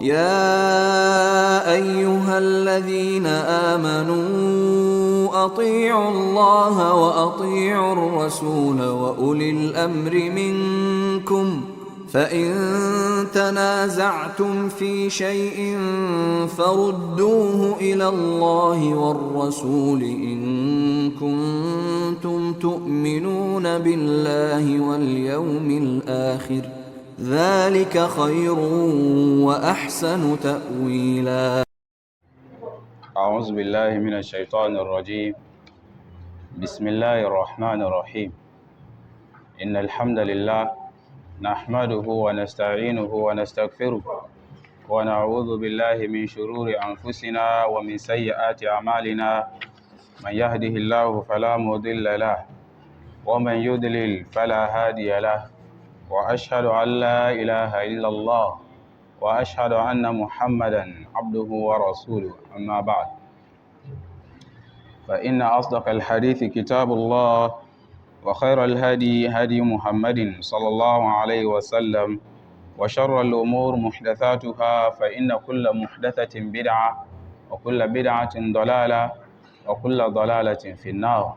يا أيها الذين آمنوا أطيعوا الله وأطيعوا الرسول وأولي الأمر منكم فإن تنازعتم في شيء فردوه إلى الله والرسول إن كنتم تؤمنون بالله واليوم الآخر ذلك خير وأحسن تأويلا. أعوذ بالله من الشيطان الرجيم. بسم الله الرحمن الرحيم. إن الحمد لله نحمده ونستعينه ونستغفره ونعوذ بالله من شرور أنفسنا ومن سيئات أعمالنا. من يهده الله فلا مضل له ومن يضلل فلا هادي له وأشهد أن لا إله إلا الله وأشهد أن محمدا عبده ورسوله. أما بعد، فإن أصدق الحديث كتاب الله وخير الهدي هدي محمد صلى الله عليه وسلم وشر الأمور محدثاتها فإن كل محدثة بدعة وكل بدعة ضلالة وكل ضلالة في النار.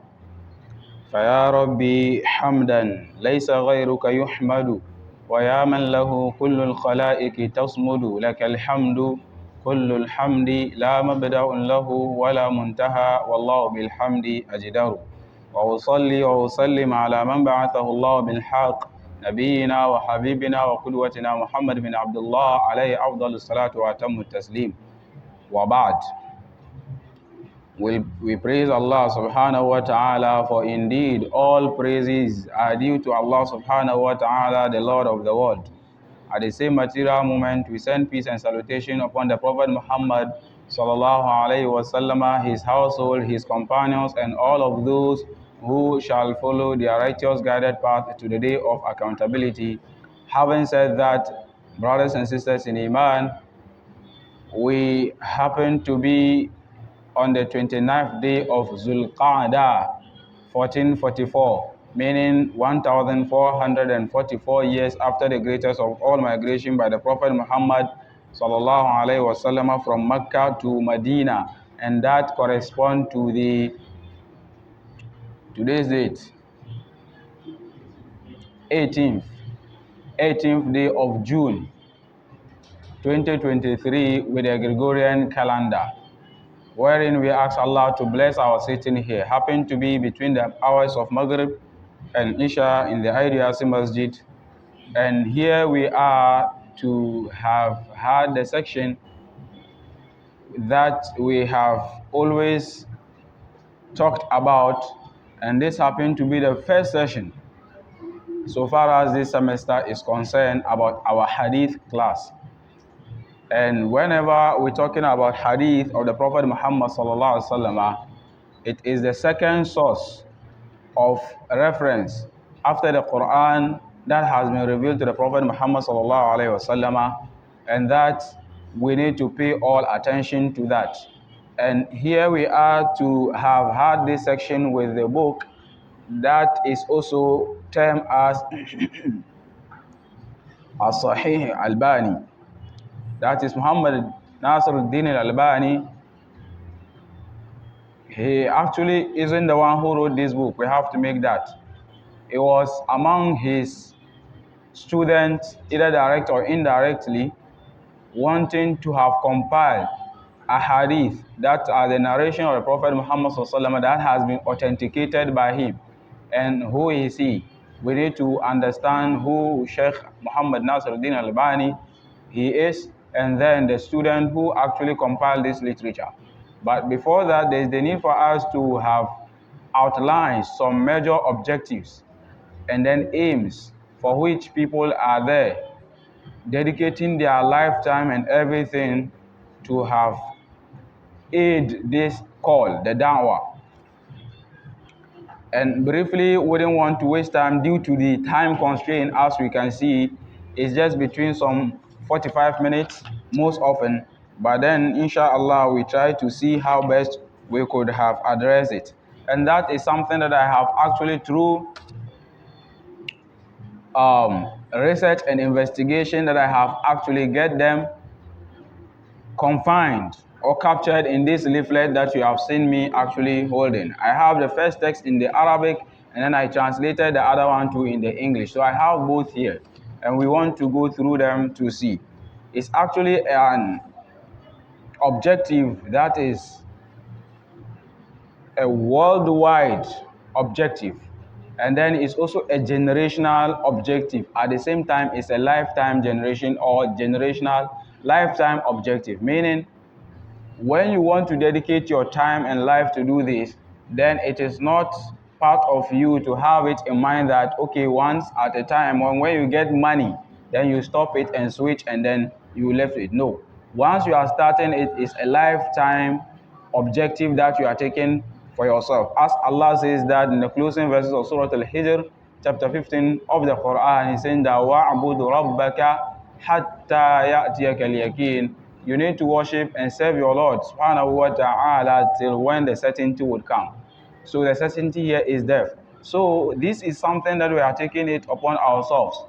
فيا ربي حمدا ليس غيرك يحمد ويا من له كل الخلائق تصمد. لك الحمد كل الحمد لا مبدأ له ولا منتهى والله بالحمد أجدر. وأصلي وأسلم على من بعثه الله بالحق نبينا وحبيبنا وقدوتنا محمد بن عبد الله عليه أفضل الصلاة وأتم التسليم. وبعد, we praise Allah subhanahu wa ta'ala, for indeed all praises are due to Allah subhanahu wa ta'ala, the Lord of the world. At the same material moment, we send peace and salutation upon the Prophet Muhammad sallallahu alayhi wa sallam, his household, his companions, and all of those who shall follow their righteous guided path to the day of accountability. Having said that, brothers and sisters in Iman, we happen to be on the 29th day of Zulqa'dah 1444, meaning 1444 years after the greatest of all migration by the Prophet Muhammad sallallahu alaihi wasallam from Mecca to Medina, and that corresponds to today's date, 18th day of June 2023 with the Gregorian calendar, wherein we ask Allah to bless our sitting here. Happen to be between the hours of Maghrib and Isha in the Idiasi Masjid. And here we are to have had the section that we have always talked about, and this happened to be the first session so far as this semester is concerned about our hadith class. And whenever we're talking about hadith of the Prophet Muhammad sallallahu alaihi wasallam, it is the second source of reference after the Quran that has been revealed to the Prophet Muhammad sallallahu alaihi wasallam, and that we need to pay all attention to that. And here we are to have had this section with the book that is also termed as Saheeh Al-Baanee. That is Muhammad Nasiruddin Al-Albani. He actually isn't the one who wrote this book. We have to make that. It was among his students, either direct or indirectly, wanting to have compiled a hadith that are the narration of the Prophet Muhammad that has been authenticated by him. And who is he? We need to understand who Sheikh Muhammad Nasiruddin Al-Albani he is, and then the student who actually compiled this literature. But before that, there is the need for us to have outlined some major objectives and then aims for which people are there, dedicating their lifetime and everything to have aid this call, the da'wah. And briefly, wouldn't want to waste time due to the time constraint. As we can see, it's just between some 45 minutes most often, but then inshallah we try to see how best we could have addressed it. And that is something that I have actually through research and investigation that I have actually get them confined or captured in this leaflet that you have seen me actually holding. I have the first text in the Arabic, and then I translated the other one too in the English. So I have both here, and we want to go through them to see. It's actually an objective that is a worldwide objective, and then it's also a generational objective. At the same time, it's a lifetime generation or generational lifetime objective, meaning when you want to dedicate your time and life to do this, then it is not part of you to have it in mind that, okay, once at a time, when you get money, then you stop it and switch and then you left it. No. Once you are starting, it is a lifetime objective that you are taking for yourself. As Allah says that in the closing verses of Surah Al-Hijr, chapter 15 of the Quran, He's saying that وَعْبُدُ رَبَّكَ حَتَّى يَأْتِيَكَ الْيَقِينَ. You need to worship and serve your Lord subhanahu wa ta'ala till when the certainty would come. So the certainty here is death. So this is something that we are taking it upon ourselves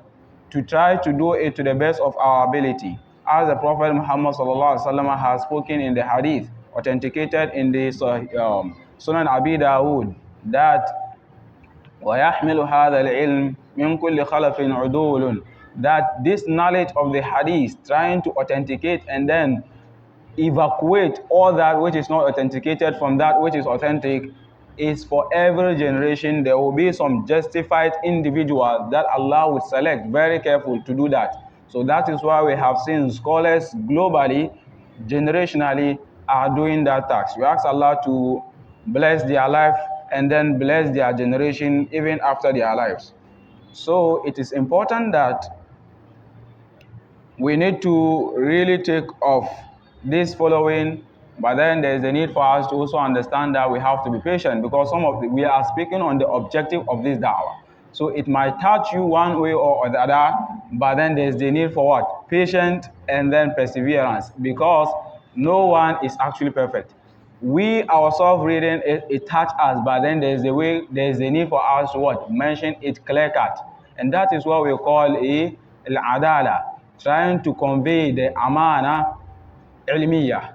to try to do it to the best of our ability. As the Prophet Muhammad sallallahu alaihi wasallam has spoken in the hadith, authenticated in the Sunan Abi Dawood, that وَيَحْمِلُ هَذَا الْعِلْمِ مِنْ كُلِّ خَلَفٍ عُدُولٌ, that this knowledge of the hadith, trying to authenticate and then evacuate all that which is not authenticated from that which is authentic, is for every generation. There will be some justified individuals that Allah would select, very careful to do that. So that is why we have seen scholars globally, generationally, are doing that task. We ask Allah to bless their life and then bless their generation even after their lives. So it is important that we need to really take off this following, but then there is a need for us to also understand that we have to be patient, because we are speaking on the objective of this da'wah. So it might touch you one way or the other, but then there's the need for what? Patience and then perseverance, because no one is actually perfect. We ourselves reading it touch us, but then there's a need for us to what? Mention it clear cut. And that is what we call al-adala, trying to convey the amana ilmiya.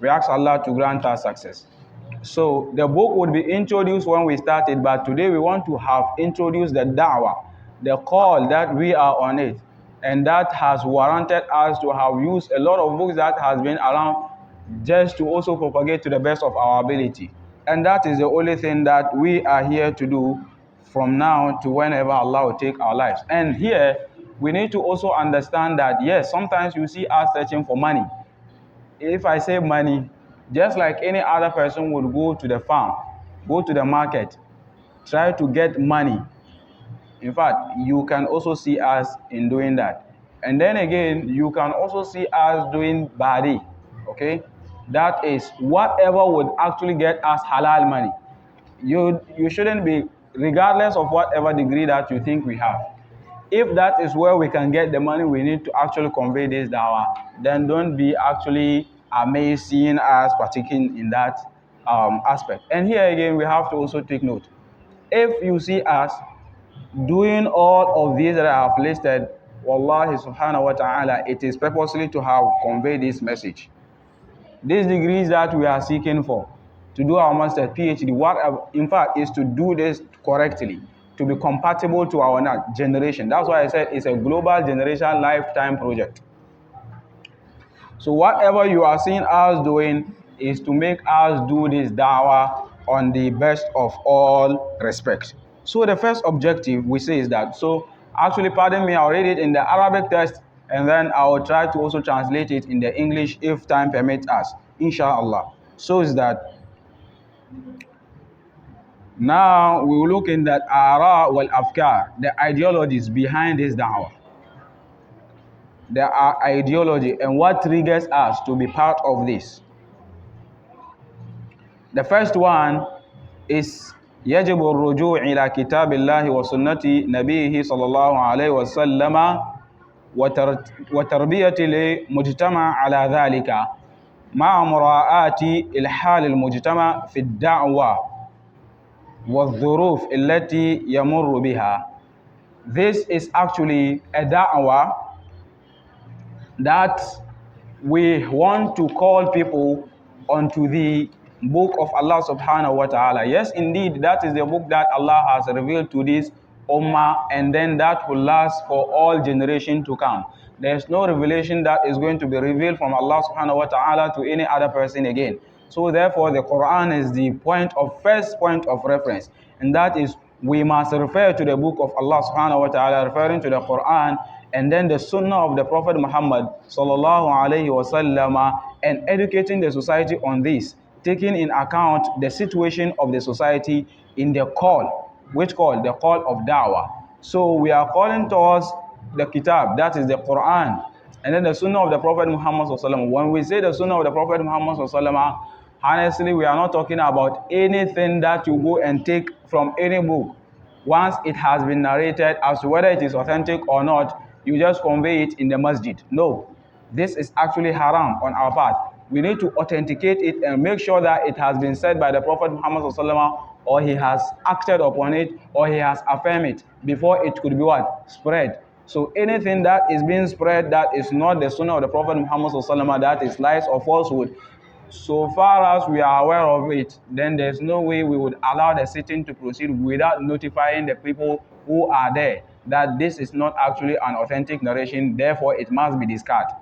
We ask Allah to grant us success. So the book would be introduced when we started, but today we want to have introduced the da'wah, the call that we are on it, and that has warranted us to have used a lot of books that has been around just to also propagate to the best of our ability. And that is the only thing that we are here to do from now to whenever Allah will take our lives. And here we need to also understand that yes, sometimes you see us searching for money. If I say money, just like any other person would go to the farm, go to the market, try to get money. In fact, you can also see us in doing that. And then again, you can also see us doing badi, okay? That is whatever would actually get us halal money. You shouldn't be, regardless of whatever degree that you think we have. If that is where we can get the money we need to actually convey this dawah, then don't be actually amazed seeing us partaking in that aspect. And here again, we have to also take note. If you see us doing all of these that I have listed, wallahi subhanahu wa ta'ala, it is purposely to have conveyed this message. These degrees that we are seeking for, to do our master's, PhD, what in fact is to do this correctly, to be compatible to our generation. That's why I said it's a global generation lifetime project. So whatever you are seeing us doing is to make us do this da'wah on the best of all respect. So the first objective we say is that, so actually pardon me, I'll read it in the Arabic text and then I will try to also translate it in the English if time permits us, inshallah. So is that now we will look in that ara wal afkar, the ideologies behind this da'wah. There are ideology and what triggers us to be part of this. The first one is يجب الرجوع إلى كتاب الله وسنة نبيه صلى الله عليه وسلم وتربية المجتمع على ذلك مع مراعاة الحال المجتمع في الدعوة والظروف التي يمر بها. This is actually a da'wah that we want to call people onto the book of Allah subhanahu wa ta'ala. Yes, indeed, that is the book that Allah has revealed to this ummah, and then that will last for all generations to come. There is no revelation that is going to be revealed from Allah subhanahu wa ta'ala to any other person again. So therefore, the Quran is the first point of reference, and that is we must refer to the book of Allah subhanahu wa ta'ala, referring to the Quran, and then the Sunnah of the Prophet Muhammad sallallahu alaihi wasallam, and educating the society on this, taking in account the situation of the society in the call, which call? The call of da'wah. So we are calling towards the kitab, that is the Quran, and then the Sunnah of the Prophet Muhammad sallallahu alaihi wasallam. When we say the Sunnah of the Prophet Muhammad sallallahu alaihi wasallam, honestly, we are not talking about anything that you go and take from any book. Once it has been narrated, as to whether it is authentic or not, you just convey it in the masjid. No, this is actually haram on our part. We need to authenticate it and make sure that it has been said by the Prophet Muhammad sallallahu alaihi wasallam, or he has acted upon it, or he has affirmed it before it could be what? Spread. So anything that is being spread that is not the Sunnah of the Prophet Muhammad sallallahu alaihi wasallam, that is lies or falsehood, so far as we are aware of it, then there's no way we would allow the sitting to proceed without notifying the people who are there that this is not actually an authentic narration, therefore it must be discarded.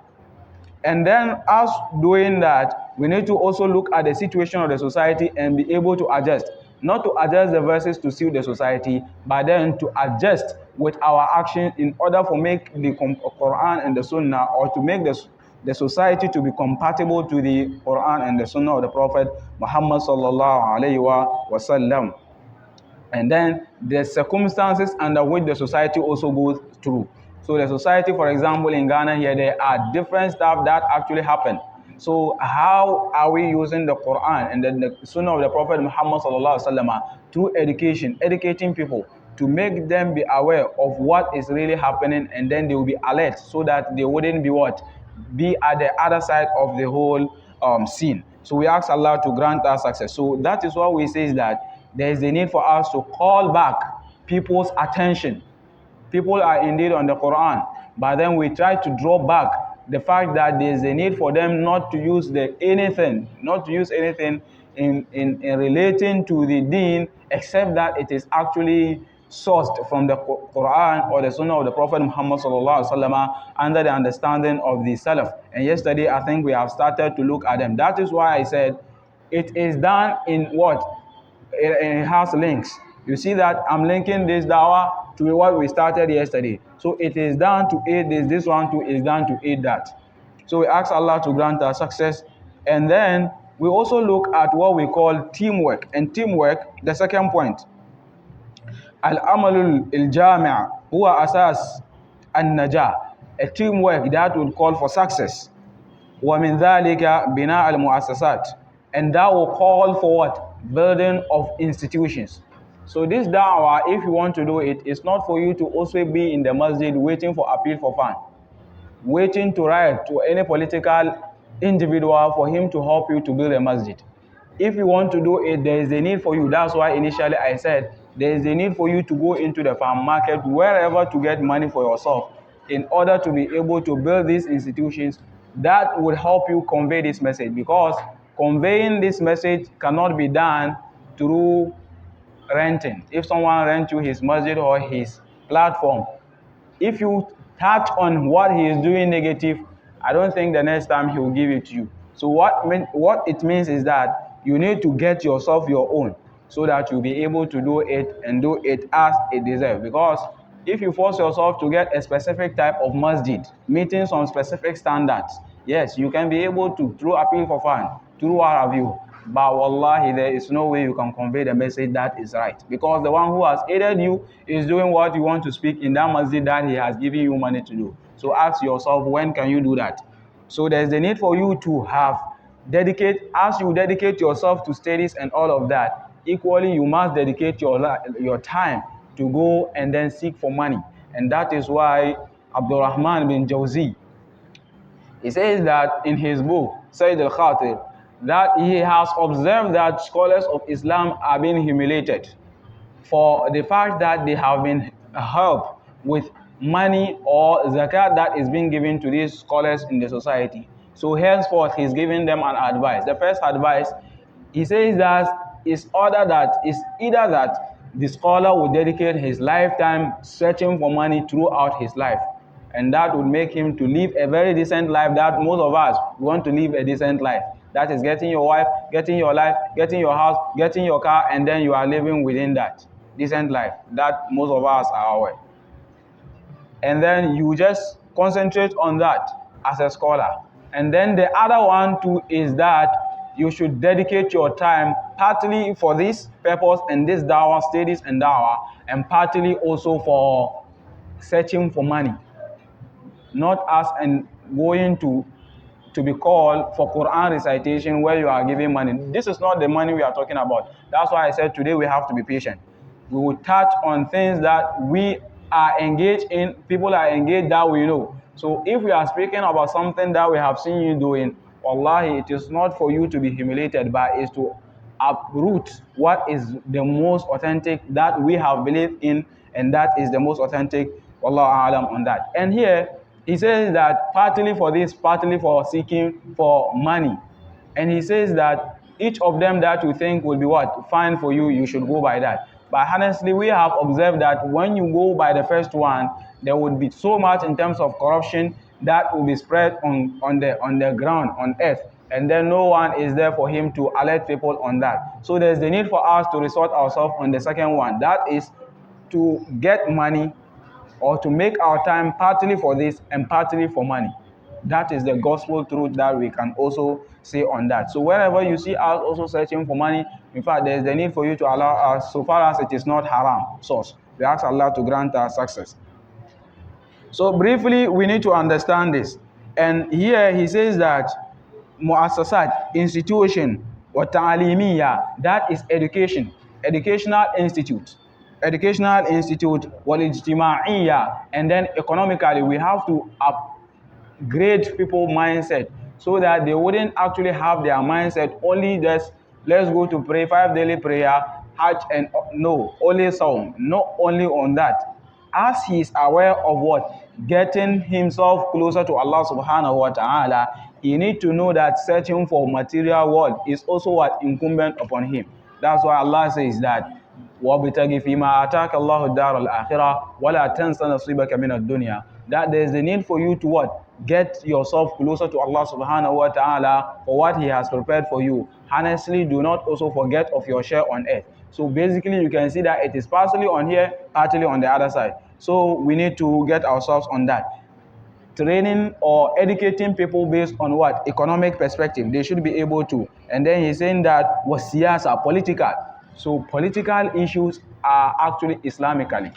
And then, as doing that, we need to also look at the situation of the society and be able to adjust. Not to adjust the verses to suit the society, but then to adjust with our actions in order for make the Quran and the Sunnah, or to make the society to be compatible to the Quran and the Sunnah of the Prophet Muhammad sallallahu alaihi wasallam. And then the circumstances under which the society also goes through. So the society, for example, in Ghana here, there are different stuff that actually happen. So how are we using the Quran and then the Sunnah of the Prophet Muhammad sallallahu alaihi wasallam through education, educating people to make them be aware of what is really happening, and then they will be alert so that they wouldn't be what? Be at the other side of the whole scene. So we ask Allah to grant us success. So that is what we say, is that there is a need for us to call back people's attention. People are indeed on the Quran, but then we try to draw back the fact that there is a need for them not to use anything in relating to the deen, except that it is actually sourced from the Quran or the Sunnah of the Prophet Muhammad sallallahu alaihi wasallam, under the understanding of the Salaf. And yesterday, I think we have started to look at them. That is why I said it is done in what? It has links. You see that I'm linking this dawah to what we started yesterday. So it is done to aid this one too is done to aid that. So we ask Allah to grant us success. And then we also look at what we call teamwork. And teamwork, the second point, Al-Amalul Il-Jami' huwa asas an-najah. A teamwork that would call for success. وَمِنْ ذَلِكَ بِنَاءَ الْمُؤَسَّسَاتِ. And that will call for what? Building of institutions. So this da'wah, if you want to do it, it's not for you to also be in the masjid waiting for appeal for fun, waiting to write to any political individual for him to help you to build a masjid. If you want to do it, there is a need for you. That's why initially I said there is a need for you to go into the farm market, wherever, to get money for yourself in order to be able to build these institutions that would help you convey this message, because conveying this message cannot be done through renting. If someone rents you his masjid or his platform, if you touch on what he is doing negative, I don't think the next time he will give it to you. So what it means is that you need to get yourself your own, so that you'll be able to do it and do it as it deserves. Because if you force yourself to get a specific type of masjid, meeting some specific standards, yes, you can be able to, through appeal for fun, through what have you, but wallahi, there is no way you can convey the message that is right. Because the one who has aided you is doing what you want to speak in that masjid that he has given you money to do. So ask yourself, when can you do that? So there's the need for you to as you dedicate yourself to studies and all of that, equally you must dedicate your time to go and then seek for money. And that is why Abdurrahman bin Jawzi, he says that in his book, Sayyid al-Khatir, that he has observed that scholars of Islam are being humiliated for the fact that they have been helped with money or zakat that is being given to these scholars in the society. So henceforth, he's giving them an advice. The first advice, he says that is either that the scholar will dedicate his lifetime searching for money throughout his life, and that would make him to live a very decent life that most of us want to live a decent life. That is getting your wife, getting your life, getting your house, getting your car, and then you are living within that decent life that most of us are aware. And then you just concentrate on that as a scholar. And then the other one too is that you should dedicate your time partly for this purpose and this dawah, studies and dawah, and partly also for searching for money. Not as and going to be called for Quran recitation where you are giving money. This is not the money we are talking about. That's why I said today we have to be patient. We will touch on things that we are engaged in, people are engaged that we know. So if we are speaking about something that we have seen you doing, wallahi, it is not for you to be humiliated, but it's to uproot what is the most authentic that we have believed in, and that is the most authentic. Wallahu alam on that. And here he says that partly for this, partly for seeking for money. And he says that each of them that you think will be what? Fine for you, you should go by that. But honestly, we have observed that when you go by the first one, there would be so much in terms of corruption that will be spread on the ground, on earth. And then no one is there for him to alert people on that. So there's the need for us to resort ourselves on the second one. That is to get money, or to make our time partly for this and partly for money. That is the gospel truth that we can also say on that. So wherever you see us also searching for money, in fact, there is the need for you to allow us, so far as it is not haram source. We ask Allah to grant us success. So briefly, we need to understand this. And here he says that mu'assasat, institution, wa ta'alimiyya, that is education, educational institute. Educational institute, wal ijtima'iyya, and then economically we have to upgrade people's mindset so that they wouldn't actually have their mindset only just let's go to pray 5 daily prayer, hajj, and no, only sawm, not only on that. As he is aware of what? Getting himself closer to Allah subhanahu wa ta'ala, he need to know that searching for material world is also what? Incumbent upon him. That's why Allah says that وَابْتَغِ فِي مَا آتَاكَ اللَّهُ الدَّارَ الْآخِرَةَ وَلَا تَنْسَ نَصِيبَكَ مِنَ الدُّنْيَا. That there is the need for you to what? Get yourself closer to Allah subhanahu wa ta'ala for what he has prepared for you. Honestly, do not also forget of your share on earth. So basically you can see that it is partially on here, partially on the other side. So we need to get ourselves on that. Training or educating people based on what? Economic perspective. They should be able to. And then he's saying that was siyasa, political. So political issues are actually Islamically.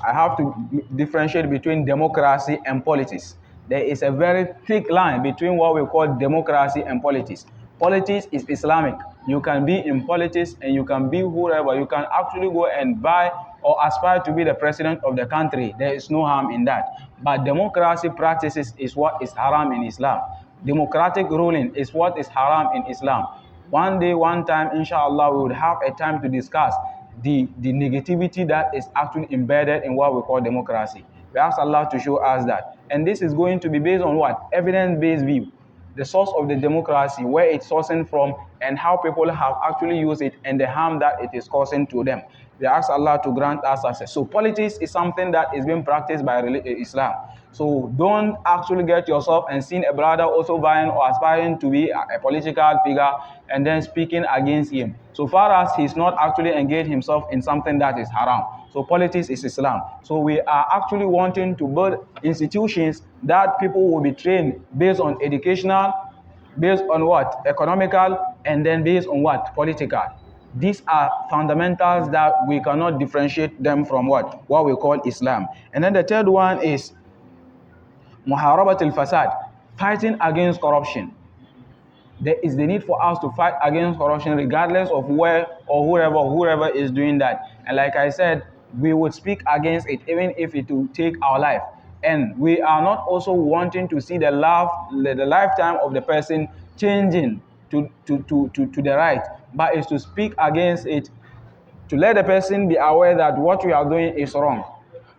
I have to differentiate between democracy and politics. There is a very thick line between what we call democracy and politics. Politics is Islamic. You can be in politics and you can be whoever. You can actually go and buy or aspire to be the president of the country. There is no harm in that. But democracy practices is what is haram in Islam. Democratic ruling is what is haram in Islam. One day, one time, inshallah, we would have a time to discuss the negativity that is actually embedded in what we call democracy. We ask Allah to show us that. And this is going to be based on what? Evidence-based view. The source of the democracy, where it's sourcing from, and how people have actually used it, and the harm that it is causing to them. We ask Allah to grant us access. So politics is something that is being practiced by Islam. So don't actually get yourself and seeing a brother also vying or aspiring to be a political figure and then speaking against him. So far as he's not actually engaged himself in something that is haram. So politics is Islam. So we are actually wanting to build institutions that people will be trained based on educational, based on what? Economical, and then based on what? Political. These are fundamentals that we cannot differentiate them from what? What we call Islam. And then the third one is muharabat al-fasad, fighting against corruption. There is the need for us to fight against corruption regardless of where or whoever is doing that. And like I said, we would speak against it even if it will take our life. And we are not also wanting to see the lifetime of the person changing to the right, but is to speak against it, to let the person be aware that what we are doing is wrong.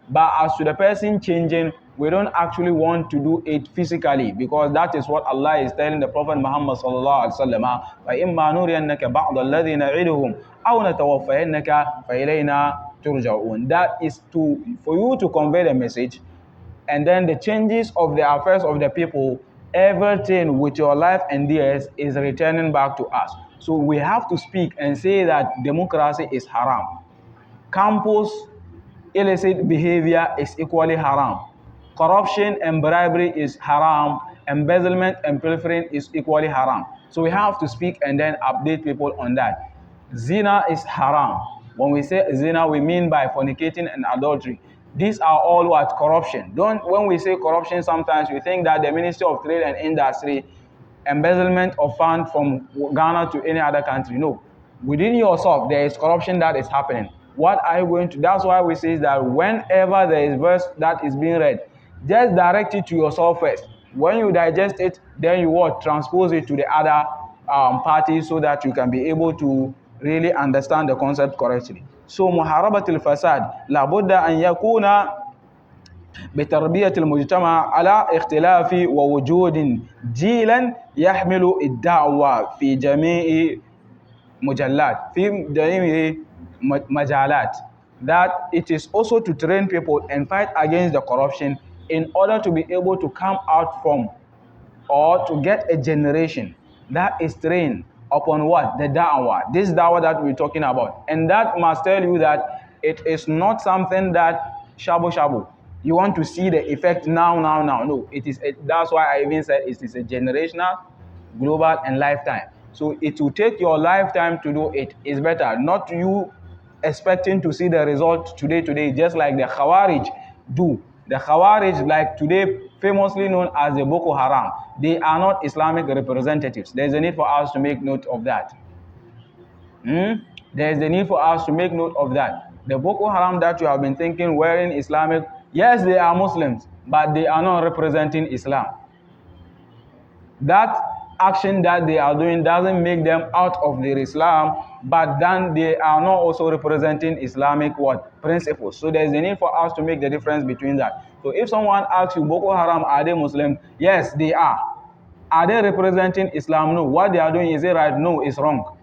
But as to the person changing, we don't actually want to do it physically, because that is what Allah is telling the Prophet Muhammad sallallahu alaihi wasallam. فَإِمَّا نُرِيَنَّكَ بَعْضَ الَّذِي نَعِدُهُمْ أَوْ نَتَوَفَّيَنَّكَ فَإِلَيْنَا تُرْجَعُونَ. That is for you to convey the message, and then the changes of the affairs of the people, everything with your life and theirs is returning back to us. So we have to speak and say that democracy is haram. Campus illicit behavior is equally haram. Corruption and bribery is haram. Embezzlement and pilfering is equally haram. So we have to speak and then update people on that. Zina is haram. When we say zina, we mean by fornicating and adultery. These are all what? Corruption. When we say corruption, sometimes we think that the Ministry of Trade and Industry, embezzlement of funds from Ghana to any other country. No. Within yourself, there is corruption that is happening. What are you going to? That's why we say that whenever there is verse that is being read, just direct it to yourself first. When you digest it, then you what? Transpose it to the other parties, so that you can be able to really understand the concept correctly. So muharabatul fasad la budda an yakuna بتربية المجتمع على اختلاف ووجود جيلا يحمل الدعوة في جميع مجالات, that it is also to train people and fight against the corruption in order to be able to come out from, or to get a generation that is trained upon what? The da'wah. This da'wah that we're talking about. And that must tell you that it is not something that shabu shabu. You want to see the effect now. No, that's why I even said it is a generational, global, and lifetime. So it will take your lifetime to do it. It's better, not you expecting to see the result today, just like the Khawarij do. The Khawarij, like today, famously known as the Boko Haram, they are not Islamic representatives. There's a need for us to make note of that. There's a need for us to make note of that. The Boko Haram that you have been thinking wearing Islamic, yes, they are Muslims, but they are not representing Islam. That action that they are doing doesn't make them out of their Islam, but then they are not also representing Islamic what? Principles. So there's a need for us to make the difference between that. So if someone asks you, Boko Haram, are they Muslim? Yes, they are. Are they representing Islam? No. What they are doing, is it right? No, it's wrong.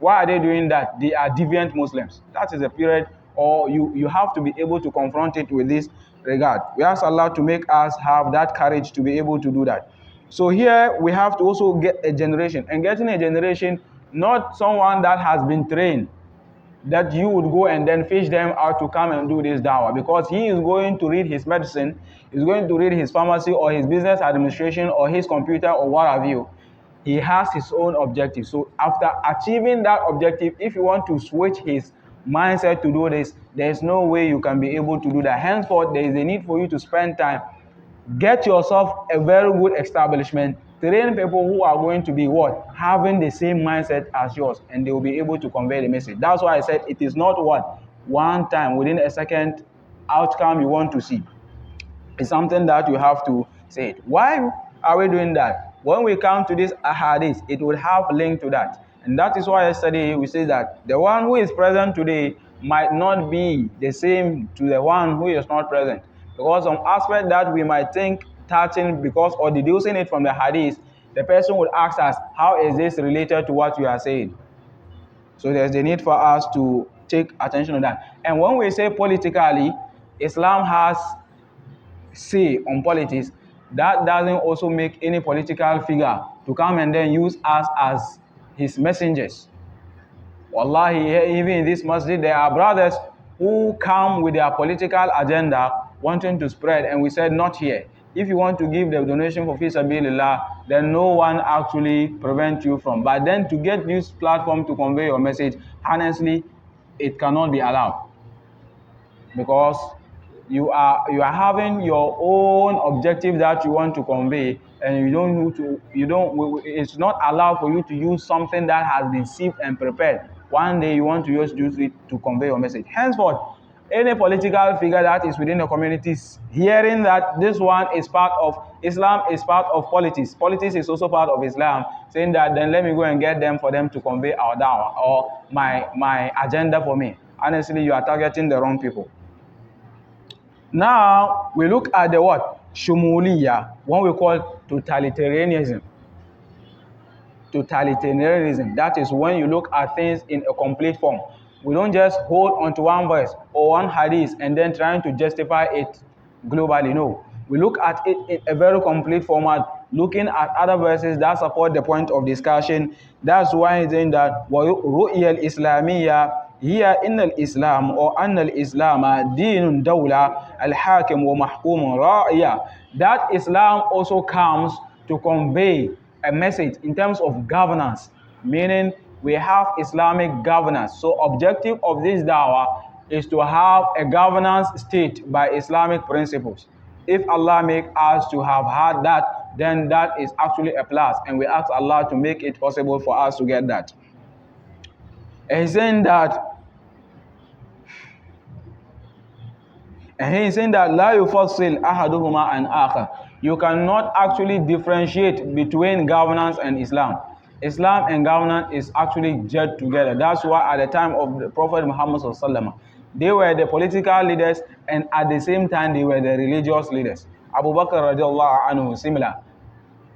Why are they doing that? They are deviant Muslims. That is a period, or you have to be able to confront it with this regard. We ask Allah to make us have that courage to be able to do that. So here we have to also get a generation, and getting a generation, not someone that has been trained, that you would go and then fish them out to come and do this dawah, because he is going to read his medicine, he's going to read his pharmacy or his business administration or his computer or what have you. He has his own objective. So after achieving that objective, if you want to switch his mindset to do this, there is no way you can be able to do that. Henceforth, there is a need for you to spend time. Get yourself a very good establishment. Train people who are going to be what? Having the same mindset as yours, and they will be able to convey the message. That's why I said it is not what? One time, within a second outcome you want to see. It's something that you have to say it. Why are we doing that? When we come to this ahadith, it will have link to that. And that is why yesterday we say that the one who is present today might not be the same to the one who is not present. Because some aspect that we might think touching because or deducing it from the hadith, the person would ask us, how is this related to what we are saying? So there's the need for us to take attention to that. And when we say politically, Islam has say on politics, that doesn't also make any political figure to come and then use us as his messengers. Wallahi, even in this masjid, there are brothers who come with their political agenda wanting to spread, and we said not here. If you want to give the donation for Fi Sabilillah, then no one actually prevents you from. But then to get this platform to convey your message, honestly, it cannot be allowed, because you are having your own objective that you want to convey, and it's not allowed for you to use something that has been sieved and prepared. One day you want to use it to convey your message. Henceforth, any political figure that is within the communities hearing that this one is part of Islam, is part of politics is also part of Islam, saying that then let me go and get them for them to convey our da'wah or my agenda for me. Honestly, you are targeting the wrong people. Now we look at the what? Shumuliya, what we call totalitarianism. Totalitarianism, that is when you look at things in a complete form. We don't just hold onto one verse or one hadith and then trying to justify it globally. No, we look at it in a very complete format, looking at other verses that support the point of discussion. That's why it's saying that ru'ya al-islamiyya هي إن الإسلام أو أن الإسلام دين دولة الحاكم ومحكوم راعية. That Islam also comes to convey a message in terms of governance, meaning we have Islamic governance. So objective of this dawah is to have a governance state by Islamic principles. If Allah make us to have had that, then that is actually a plus, and we ask Allah to make it possible for us to get that. And he's saying that لا يفصل أحدهما عن آخر. You cannot actually differentiate between governance and Islam. Islam and governance is actually judged together. That's why at the time of the Prophet Muhammad SAW, they were the political leaders, and at the same time they were the religious leaders. Abu Bakr radiallahu anhu, similar.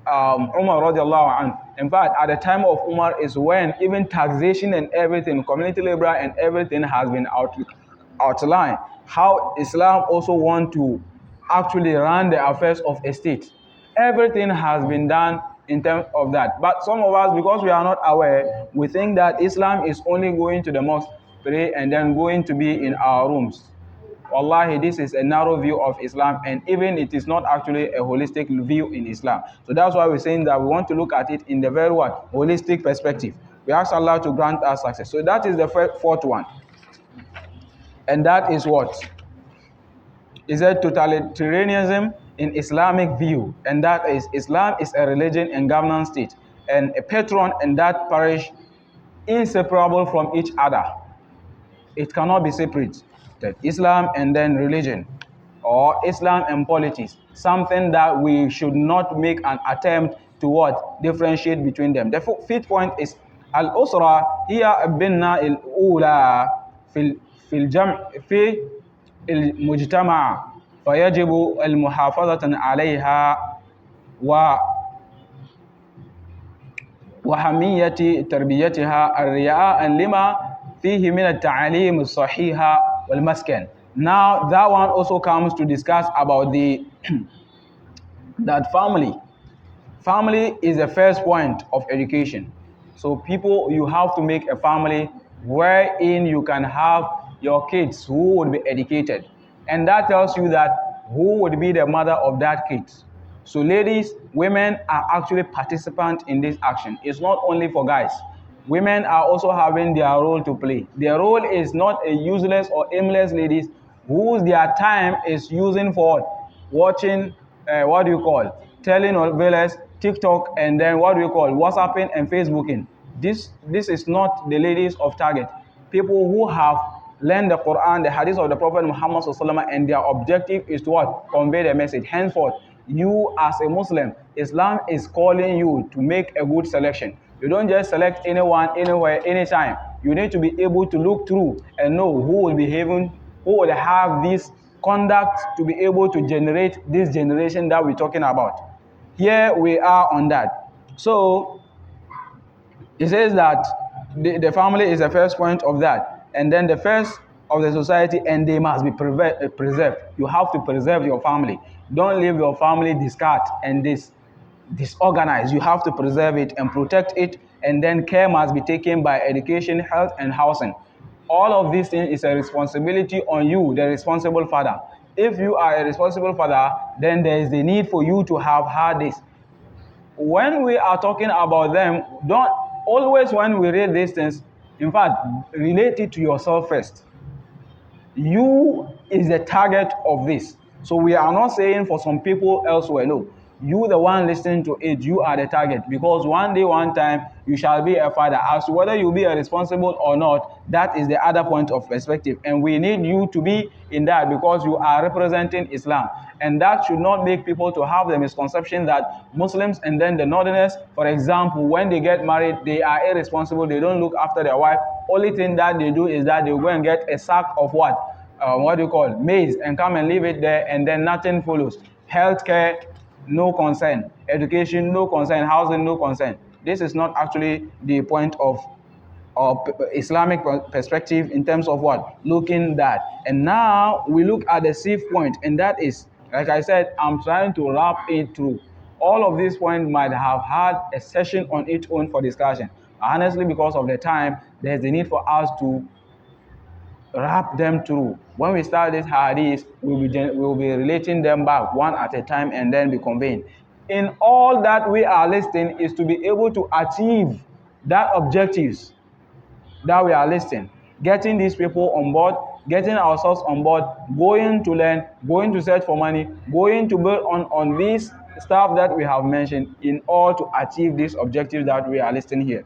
Umar radiallahu anhu. In fact, at the time of Umar is when even taxation and everything, community labor and everything has been outlined. How Islam also want to actually run the affairs of a state. Everything has been done in terms of that. But some of us, because we are not aware, we think that Islam is only going to the mosque, pray, and then going to be in our rooms. Wallahi, this is a narrow view of Islam, and even it is not actually a holistic view in Islam. So that's why we're saying that we want to look at it in the very what? Holistic perspective. We ask Allah to grant us success. So that is the fourth one. And that is what? Is a totalitarianism in Islamic view. And that is, Islam is a religion and governance state, and a patron in that parish inseparable from each other. It cannot be separated. Islam and then religion, or Islam and politics. Something that we should not make an attempt to what? Differentiate between them. The fifth point is al-usra hiya al-binna al-ula في المجتمع فيجب المحافظة عليها وحمية تربيتها الرعاية لما فيه من التعليم الصحيحة والمسكن. Now that one also comes to discuss about the that family is the first point of education. So people, you have to make a family wherein you can have your kids who would be educated, and that tells you that who would be the mother of that kid. So ladies, women are actually participants in this action. It's not only for guys. Women are also having their role to play. Their role is not a useless or aimless ladies whose their time is using for watching telenovelas, TikTok, and then WhatsApping and Facebooking. This is not the ladies of target. People who have learned the Quran, the hadith of the Prophet Muhammad SAW, and their objective is to what? Convey the message. Henceforth, you as a Muslim, Islam is calling you to make a good selection. You don't just select anyone, anywhere, anytime. You need to be able to look through and know who will have this conduct to be able to generate this generation that we're talking about. Here we are on that. So it says that the family is the first point of that, and then the first of the society, and they must be preserved. You have to preserve your family. Don't leave your family discard and disorganized. You have to preserve it and protect it, and then care must be taken by education, health, and housing. All of these things is a responsibility on you, the responsible father. If you are a responsible father, then there is the need for you to have had this. When we are talking about them, don't always, when we read these things, in fact, relate it to yourself first. You is the target of this. So we are not saying for some people elsewhere. No, you the one listening to it, you are the target, because one day, one time, you shall be a father. As to whether you be a responsible or not, that is the other point of perspective, and we need you to be in that, because you are representing Islam, and that should not make people to have the misconception that Muslims and then the Northerners, for example, when they get married, they are irresponsible, they don't look after their wife. Only thing that they do is that they go and get a sack of what? maize and come and leave it there, and then nothing follows. Healthcare, no concern. Education, no concern. Housing, no concern. This is not actually the point of Islamic perspective in terms of what? Looking that. And now we look at the safe point, and that is, like I said, I'm trying to wrap it through. All of these points might have had a session on its own for discussion. Honestly, because of the time, there's a need for us to wrap them through. When we start this hadith, we'll be relating them back one at a time and then be conveying. In all that we are listing is to be able to achieve that objectives that we are listing. Getting these people on board, getting ourselves on board, going to learn, going to search for money, going to build on this stuff that we have mentioned in order to achieve these objectives that we are listing here.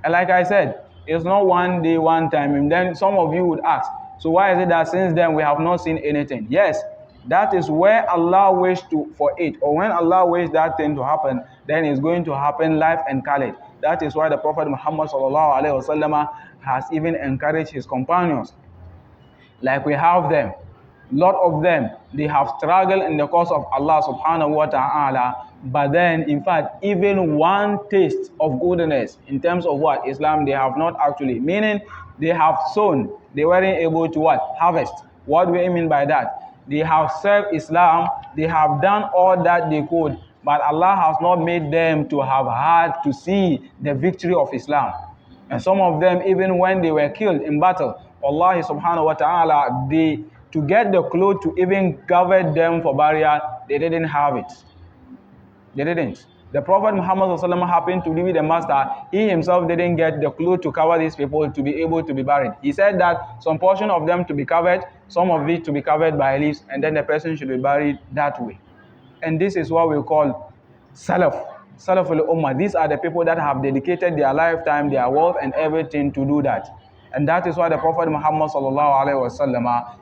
And like I said, it's not one day, one time. And then some of you would ask, so why is it that since then we have not seen anything? Yes, that is where Allah wished for it. Or when Allah wished that thing to happen, then it's going to happen live and colored. That is why the Prophet Muhammad has even encouraged his companions. Like we have them, lot of them, they have struggled in the cause of Allah subhanahu wa ta'ala, but then in fact even one taste of goodness in terms of what? Islam, they have not actually, meaning they have sown, they weren't able to what? Harvest. What do we mean by that? They have served Islam, they have done all that they could, but Allah has not made them to have had to see the victory of Islam. And some of them, even when they were killed in battle, Allah subhanahu wa ta'ala, to get the clothes to even cover them for burial, they didn't have it. They didn't. The Prophet Muhammad happened to be the master. He himself didn't get the clothes to cover these people to be able to be buried. He said that some portion of them to be covered, some of it to be covered by leaves, and then the person should be buried that way. And this is what we call Salaf. Salaf al-Ummah. These are the people that have dedicated their lifetime, their wealth, and everything to do that. And that is why the Prophet Muhammad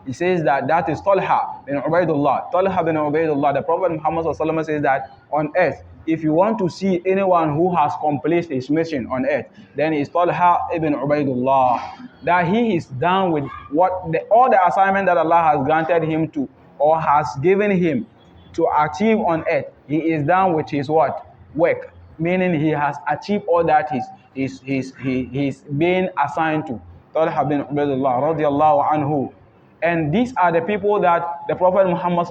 he says that is Talha bin Ubaidullah. Talha bin Ubaidullah. The Prophet Muhammad says that on earth, if you want to see anyone who has completed his mission on earth, then it's Talha ibn Ubaidullah. That he is done with all the assignment that Allah has granted him to, or has given him to achieve on earth. He is done with his what? Work. Meaning he has achieved all that he's being assigned to. Talha bin Ubaidullah radiallahu anhu. And these are the people that the Prophet Muhammad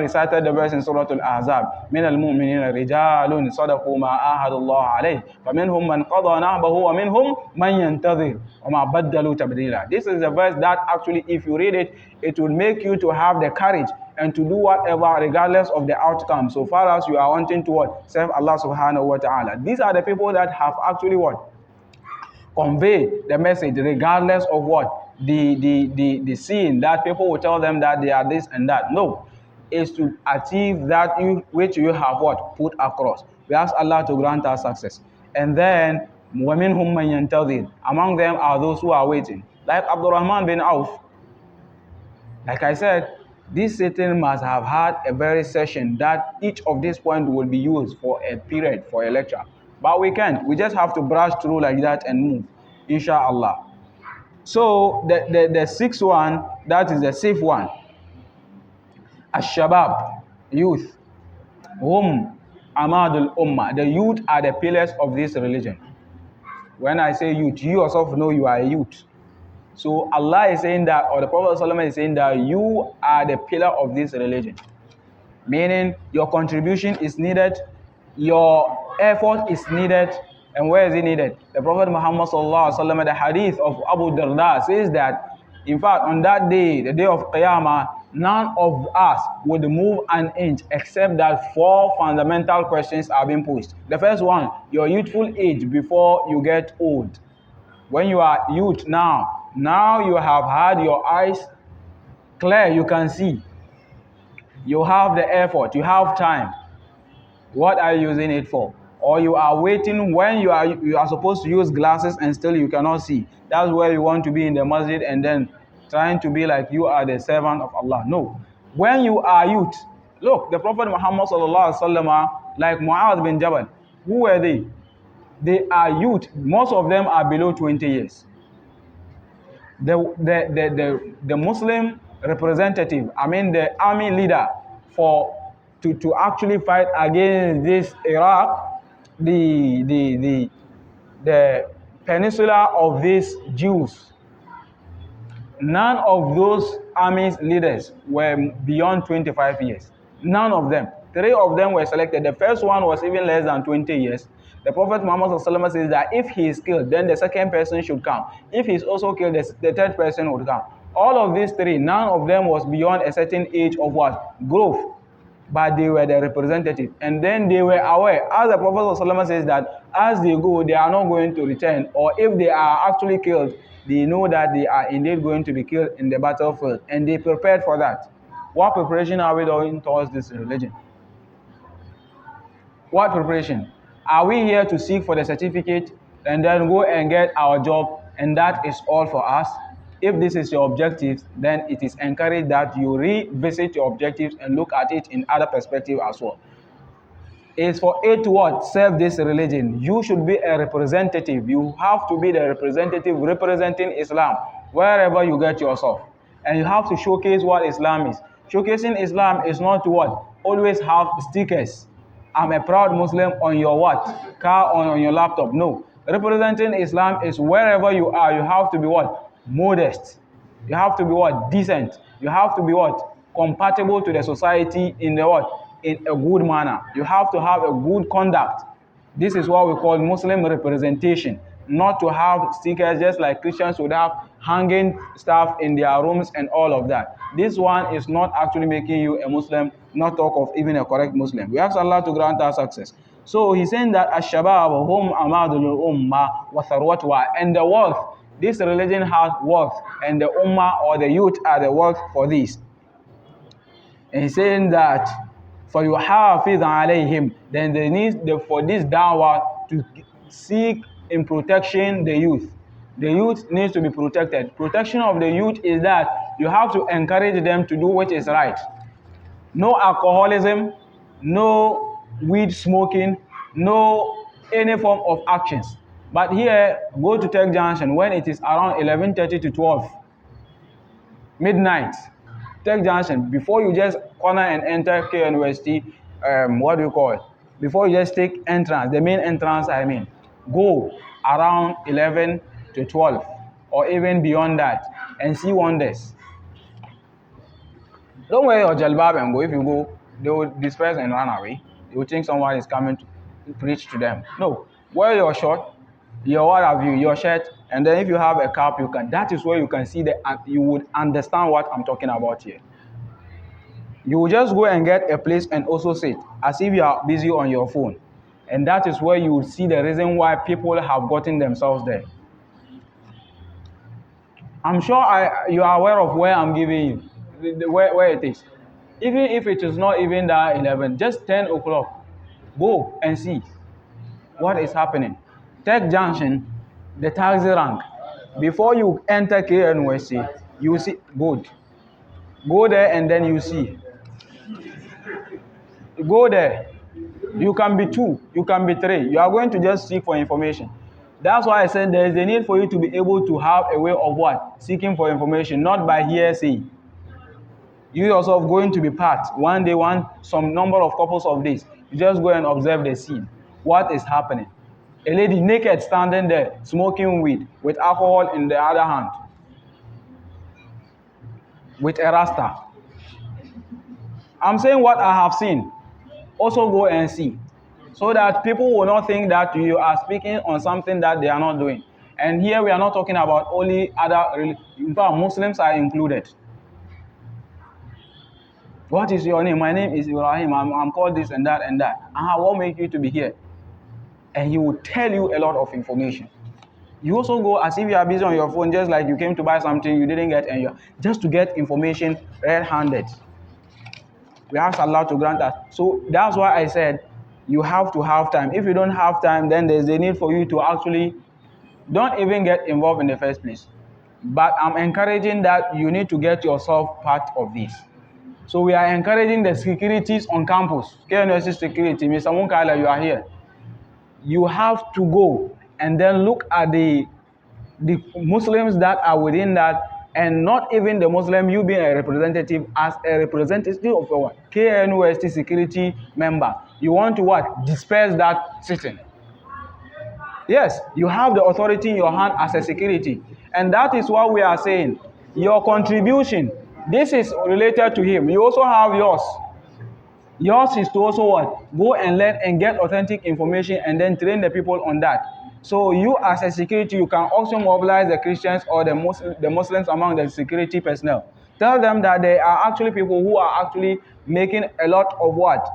recited the verse in Surah Al-Ahzab. مِنَ الْمُؤْمِنِينَ رِجَالٌ صَدَقُوا مَا آهَدُوا اللَّهَ عَلَيْهِ فَمِنْهُمْ مَنْ قَضَى نَحْبَهُ وَمِنْهُمْ مَنْ يَنْتَظِرُ وَمَا بَدَّلُوا تَبْدِيلًا. This is the verse that actually, if you read it, it will make you to have the courage and to do whatever regardless of the outcome, so far as you are wanting to what? Serve Allah subhanahu wa ta'ala. These are the people that have actually what? Convey the message regardless of what? The scene that people will tell them that they are this and that. No, is to achieve that which you have what? Put across. We ask Allah to grant us success. And then وَمِنْهُمْ مَنْ يَنْتَظِرُ. Among them are those who are waiting. Like Abdurrahman bin Auf. Like I said, this sitting must have had a very session that each of these points will be used for a period, for a lecture. But we can't. We just have to brush through like that and move, inshallah. So the sixth one, that is the safe one. Ash-Shabab, youth. Hum Amadul Ummah. The youth are the pillars of this religion. When I say youth, you yourself know you are a youth. So Allah is saying that, or the Prophet ﷺ is saying that you are the pillar of this religion. Meaning your contribution is needed, your effort is needed. And where is it needed? The Prophet Muhammad ﷺ, the hadith of Abu Darda says that, in fact, on that day, the day of Qiyamah, none of us would move an inch except that 4 fundamental questions are being posed. The first one, your youthful age before you get old. When you are youth now you have had your eyes clear, you can see. You have the effort, you have time. What are you using it for? Or you are waiting when you are supposed to use glasses and still you cannot see. That's where you want to be in the masjid and then trying to be like you are the servant of Allah. No. When you are youth, look, the Prophet Muhammad like Mu'adh bin Jabal, who were they? They are youth. Most of them are below 20 years. the Muslim representative, I mean the army leader to actually fight against this Iraq, the peninsula of these Jews. None of those army's leaders were beyond 25 years. None of them. 3 of them were selected. The first one was even less than 20 years. The Prophet Muhammad says that if he is killed, then the second person should come. If he is also killed, the third person would come. All of these 3, none of them was beyond a certain age of what? Growth. But they were the representative. And then they were aware, as the Prophet says that as they go, they are not going to return. Or if they are actually killed, they know that they are indeed going to be killed in the battlefield. And they prepared for that. What preparation are we doing towards this religion? What preparation? Are we here to seek for the certificate and then go and get our job and that is all for us? If this is your objective, then it is encouraged that you revisit your objectives and look at it in other perspective as well. It's for it to what? Serve this religion. You should be a representative. You have to be the representative representing Islam wherever you get yourself. And you have to showcase what Islam is. Showcasing Islam is not to what? Always have stickers. I'm a proud Muslim on your what? Car, on your laptop. No. Representing Islam is wherever you are, you have to be what? Modest. You have to be what? Decent. You have to be what? Compatible to the society in the what? In a good manner. You have to have a good conduct. This is what we call Muslim representation. Not to have stickers just like Christians would have hanging stuff in their rooms and all of that. This one is not actually making you a Muslim, not talk of even a correct Muslim. We ask Allah to grant us success. So he's saying that Ash-Shabab hum amadul ummah wa tharwatuha, and the wealth, this religion has wealth, and the ummah or the youth are the wealth for this. And he's saying that فَيُحَافِظْ عَلَيْهِمْ, then they need for this dawah to seek in protection the youth. The youth needs to be protected. Protection of the youth is that you have to encourage them to do what is right. No alcoholism, no weed smoking, no any form of actions. But here, go to Tech Junction when it is around 11:30 to 12, midnight. Tech Junction, before you just corner and enter KNUST, what do you call it? Before you just take entrance, the main entrance, I mean, go around 11 to 12 or even beyond that and see wonders. Don't wear your jalbab and go. If you go, they will disperse and run away. They will think someone is coming to preach to them. No, wear your short, your what have you, your shirt, and then if you have a cap, you can. That is where you can see you would understand what I'm talking about here. You will just go and get a place and also sit as if you are busy on your phone. And that is where you will see the reason why people have gotten themselves there. I'm sure you are aware of where I'm giving you, where it is. Even if it is not even that 11, just 10 o'clock, go and see what is happening. Tech Junction, the taxi rank. Before you enter KNUST, you see, good. Go there and then you see. Go there. You can be 2, you can be 3. You are going to just seek for information. That's why I said there is a need for you to be able to have a way of what? Seeking for information, not by hearsay. You yourself going to be part. One day, some number of couples of days, you just go and observe the scene. What is happening? A lady naked standing there, smoking weed, with alcohol in the other hand, with a rasta. I'm saying what I have seen. Also go and see, so that people will not think that you are speaking on something that they are not doing. And here we are not talking about only other, in fact, Muslims are included. What is your name? My name is Ibrahim. I'm called this and that and that. What makes you to be here? And he will tell you a lot of information. You also go as if you are busy on your phone, just like you came to buy something you didn't get, and just to get information red-handed. We ask Allah to grant us. So that's why I said you have to have time. If you don't have time, then there's a need for you to actually don't even get involved in the first place. But I'm encouraging that you need to get yourself part of this. So we are encouraging the securities on campus. KNUST security, Mr. Munkala, you are here. You have to go and then look at the the Muslims that are within that, and not even the Muslim, you being a representative, as a representative of our KNUST security member, you want to what? Disperse that sitting. Yes, you have the authority in your hand as a security. And that is what we are saying. Your contribution, this is related to him. You also have yours. Yours is to also what? Go and learn and get authentic information and then train the people on that. So you as a security, you can also mobilize the Christians or the Muslims among the security personnel. Tell them that there are actually people who are actually making a lot of what?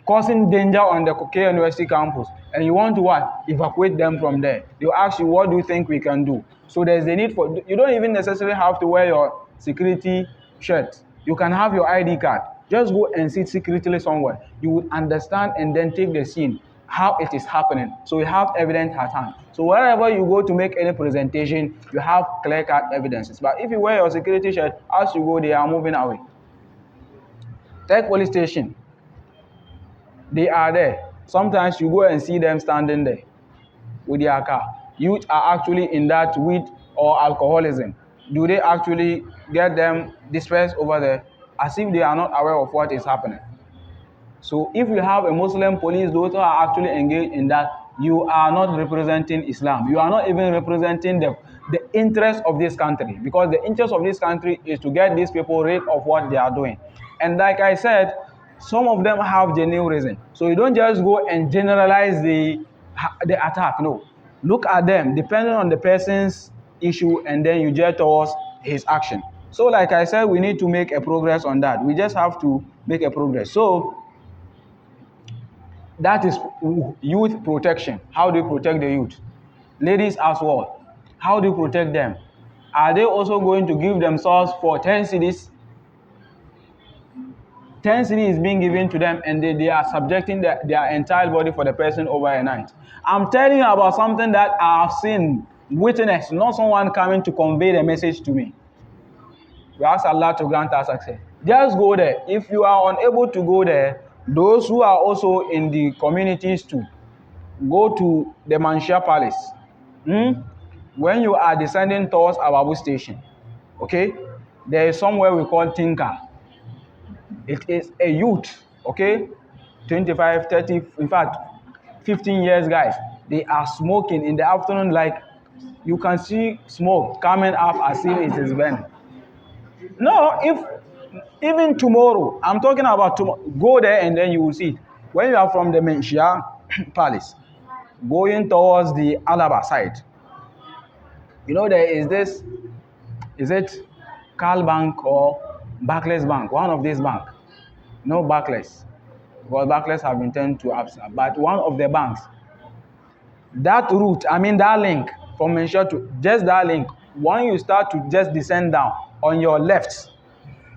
Causing danger on the University campus, and you want to what? Evacuate them from there. They'll ask you, what do you think we can do? So there's the need for, you don't even necessarily have to wear your security shirt. You can have your ID card. Just go and sit secretly somewhere. You would understand and then take the scene, how it is happening. So you have evidence at hand. So wherever you go to make any presentation, you have clear-cut evidences. But if you wear your security shirt, as you go, they are moving away. Take police station. They are there. Sometimes you go and see them standing there with their car. Youth are actually in that weed or alcoholism. Do they actually get them dispersed over there as if they are not aware of what is happening? So if you have a Muslim police, those who are actually engaged in that, you are not representing Islam. You are not even representing the interest of this country, because the interest of this country is to get these people rid of what they are doing. And like I said, some of them have genuine reason. So you don't just go and generalize the attack. No. Look at them, depending on the person's issue, and then you judge towards his action. So like I said, we need to make a progress on that. We just have to make a progress. So that is youth protection. How do you protect the youth? Ladies as well. How do you protect them? Are they also going to give themselves for 10 cedis? 10 cedis is being given to them, and they are subjecting their entire body for the person over a night. I'm telling you about something that I've seen, witnessed, not someone coming to convey the message to me. We ask Allah to grant us access. Just go there. If you are unable to go there, those who are also in the communities too, go to the Manshia Palace. When you are descending towards Ababu Station, okay, there is somewhere we call Tinka. It is a youth, okay, 25, 30, in fact, 15 years guys. They are smoking in the afternoon, like you can see smoke coming up as if it is burning. No, if even tomorrow, I'm talking about tomorrow, go there and then you will see it. When you are from the Manshia Palace, going towards the Alaba side, you know there is this, is it Carl Bank or Barclays Bank? One of these banks. No Barclays, because Barclays have been turned to Absa, but one of the banks. That route, I mean that link from Manshia to just that link, when you start to just descend down on your left,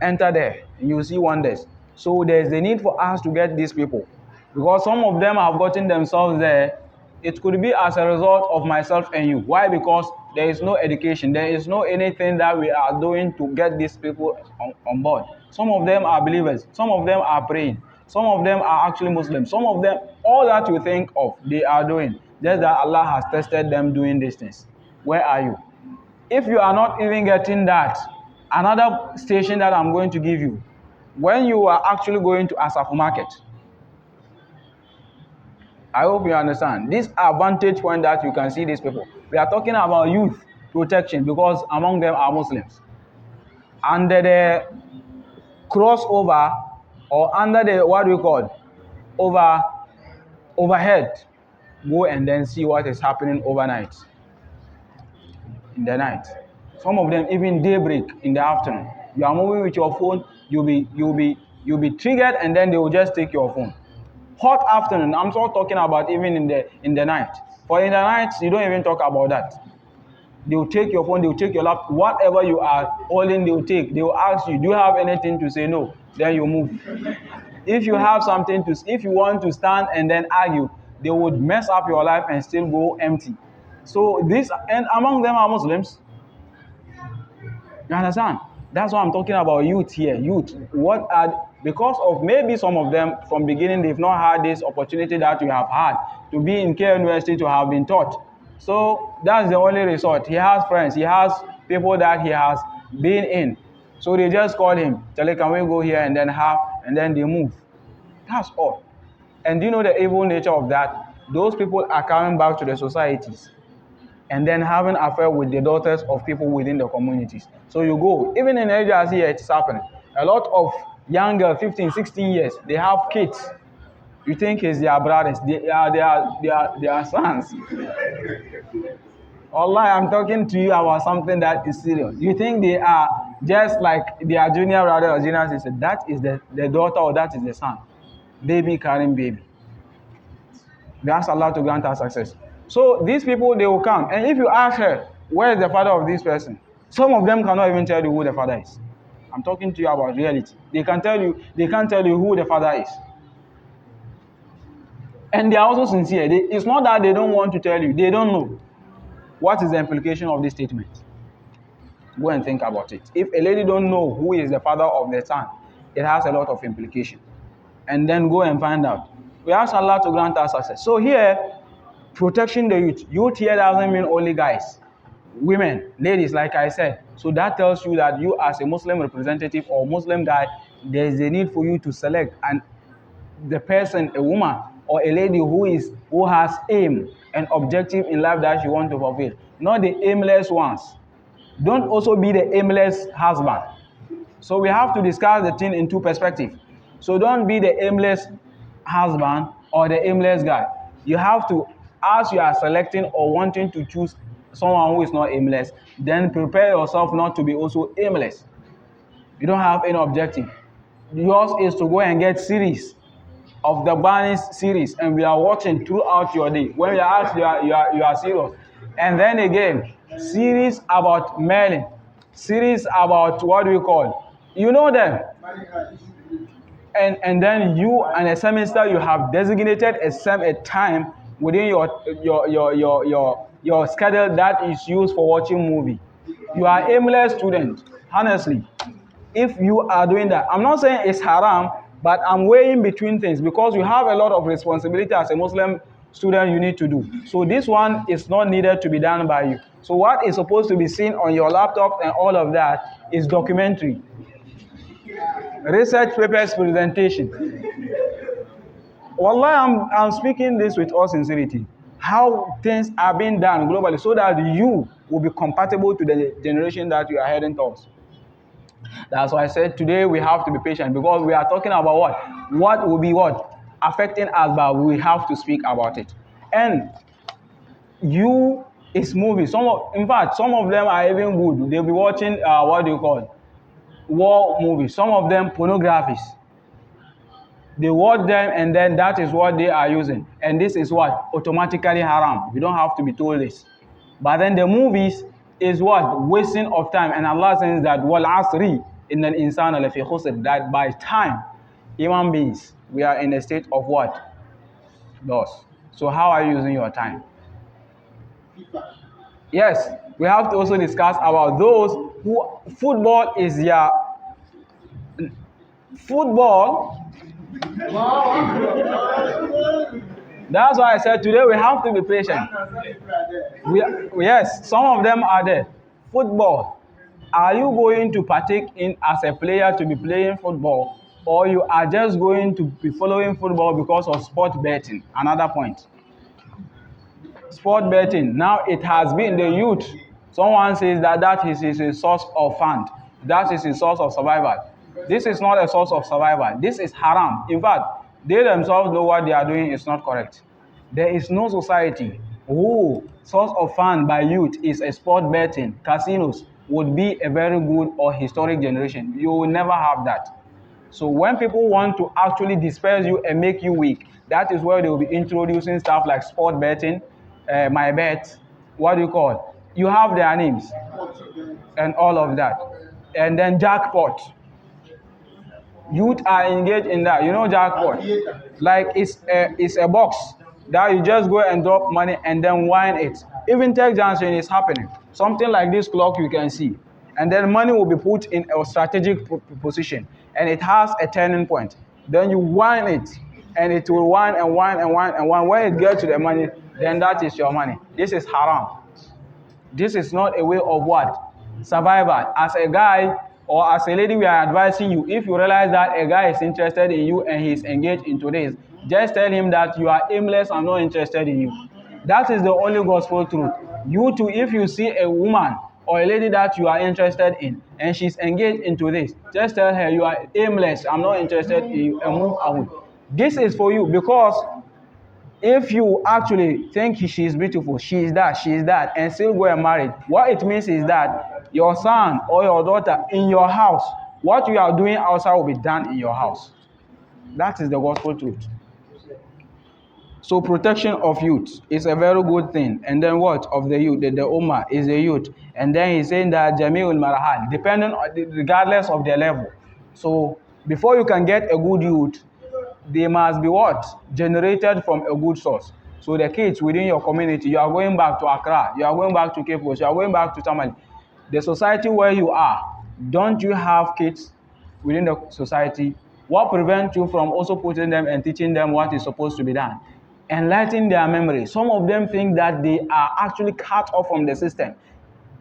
enter there, and you see wonders. So there's the need for us to get these people, because some of them have gotten themselves there. It could be as a result of myself and you. Why? Because there is no education. There is no anything that we are doing to get these people on board. Some of them are believers. Some of them are praying. Some of them are actually Muslims. Some of them, all that you think of, they are doing. Just that Allah has tested them doing these things. Where are you? If you are not even getting that, another station that I'm going to give you, when you are actually going to Asaf Market, I hope you understand. This advantage point that you can see these people. We are talking about youth protection because among them are Muslims. Under the crossover or under the, what do we call, overhead, go and then see what is happening overnight. In the night. Some of them even daybreak in the afternoon. You are moving with your phone, you'll be triggered, and then they will just take your phone. Hot afternoon, I'm not talking about even in the night. For in the night, you don't even talk about that. They will take your phone, they will take your laptop, whatever you are holding, they will take. They will ask you, do you have anything to say? No. Then you move. If you have something to, if you want to stand and then argue, they would mess up your life and still go empty. So this, and among them are Muslims. You understand? That's why I'm talking about youth here. Youth, what are, because of maybe some of them from beginning they've not had this opportunity that you have had to be in K University, to have been taught. So that's the only resort. He has friends. He has people that he has been in. So they just call him, tell him, can we go here and then they move. That's all. And do you know the evil nature of that? Those people are coming back to the societies and then having affair with the daughters of people within the communities. So you go, even in areas here, it's happening. A lot of young girls, 15, 16 years, they have kids. You think it's their brothers. They are sons. Allah, I'm talking to you about something that is serious. You think they are just like their junior brother or junior sister. That is the daughter or that is the son. Baby carrying baby. We ask Allah to grant us success. So these people, they will come. And if you ask her, where is the father of this person? Some of them cannot even tell you who the father is. I'm talking to you about reality. They can't tell you who the father is. And they are also sincere. It's not that they don't want to tell you. They don't know. What is the implication of this statement? Go and think about it. If a lady don't know who is the father of the son, it has a lot of implication. And then go and find out. We ask Allah to grant us success. So here, protection the youth. Youth here doesn't mean only guys. Women, ladies, like I said. So that tells you that you as a Muslim representative or Muslim guy, there is a need for you to select the person, a woman or a lady who has aim and objective in life that you want to fulfill. Not the aimless ones. Don't also be the aimless husband. So we have to discuss the thing in two perspectives. So don't be the aimless husband or the aimless guy. You have to, as you are selecting or wanting to choose someone who is not aimless, then prepare yourself not to be also aimless. You don't have any objective. Yours is to go and get series of the Baanee series, and we are watching throughout your day. When you are asked, you are serious. And then again, series about mailing, series about what do you call? You know them. And then you and a semester you have designated a time within your schedule that is used for watching movie. You are aimless student, honestly. If you are doing that, I'm not saying it's haram, but I'm weighing between things because you have a lot of responsibility as a Muslim student you need to do. So this one is not needed to be done by you. So what is supposed to be seen on your laptop and all of that is documentary. Research papers presentation. Wallah, I'm speaking this with all sincerity. How things are being done globally so that you will be compatible to the generation that you are heading towards. That's why I said today we have to be patient because we are talking about what? What will be what? Affecting us, but we have to speak about it. And it's movies. In fact, some of them are even good. They'll be watching, what do you call it? War movies. Some of them pornographies. They watch them and then that is what they are using. And this is what? Automatically haram. We don't have to be told this. But then the movies is what? Wasting of time. And Allah says that wal asri innal insana lafi khusr, that by time, human beings, we are in a state of what? Loss. So how are you using your time? Yes, we have to also discuss about those who football is their football. That's why I said today we have to be patient. Yes, some of them are there. Football. Are you going to partake in as a player to be playing football, or you are just going to be following football because of sport betting? Another point. Sport betting. Now it has been the youth. Someone says that is a source of fund. That is a source of survival. This is not a source of survival. This is haram. In fact, they themselves know what they are doing is not correct. There is no society who source of fund by youth is a sport betting. Casinos would be a very good or historic generation. You will never have that. So when people want to actually disperse you and make you weak, that is where they will be introducing stuff like sport betting, my bet, what do you call? You have their names and all of that. And then jackpot. Youth are engaged in that. You know jackpot? Like it's a box that you just go and drop money and then win it. Even Tech Junction is happening. Something like this clock you can see. And then money will be put in a strategic position. And it has a turning point. Then you win it. and it will whine and whine and whine and whine. When it gets to the money, then that is your money. This is haram. This is not a way of what? Survival. As a guy or as a lady, we are advising you, if you realize that a guy is interested in you and he is engaged into this, just tell him that you are aimless and not interested in you. That is the only gospel truth. You too, if you see a woman or a lady that you are interested in and she's engaged into this, just tell her you are aimless, I'm not interested in you, and move away. This is for you, because if you actually think she is beautiful, she is that, and still go and marry, what it means is that your son or your daughter in your house, what you are doing outside will be done in your house. That is the gospel truth. So protection of youth is a very good thing. And then what of the youth? The Ummah is the youth. And then he's saying that Jami'ul Marahal, depending on regardless of their level. So before you can get a good youth, they must be what? Generated from a good source. So the kids within your community, you are going back to Accra, you are going back to Cape Coast, you are going back to Tamale. The society where you are, don't you have kids within the society? What prevents you from also putting them and teaching them what is supposed to be done? Enlighten their memory. Some of them think that they are actually cut off from the system.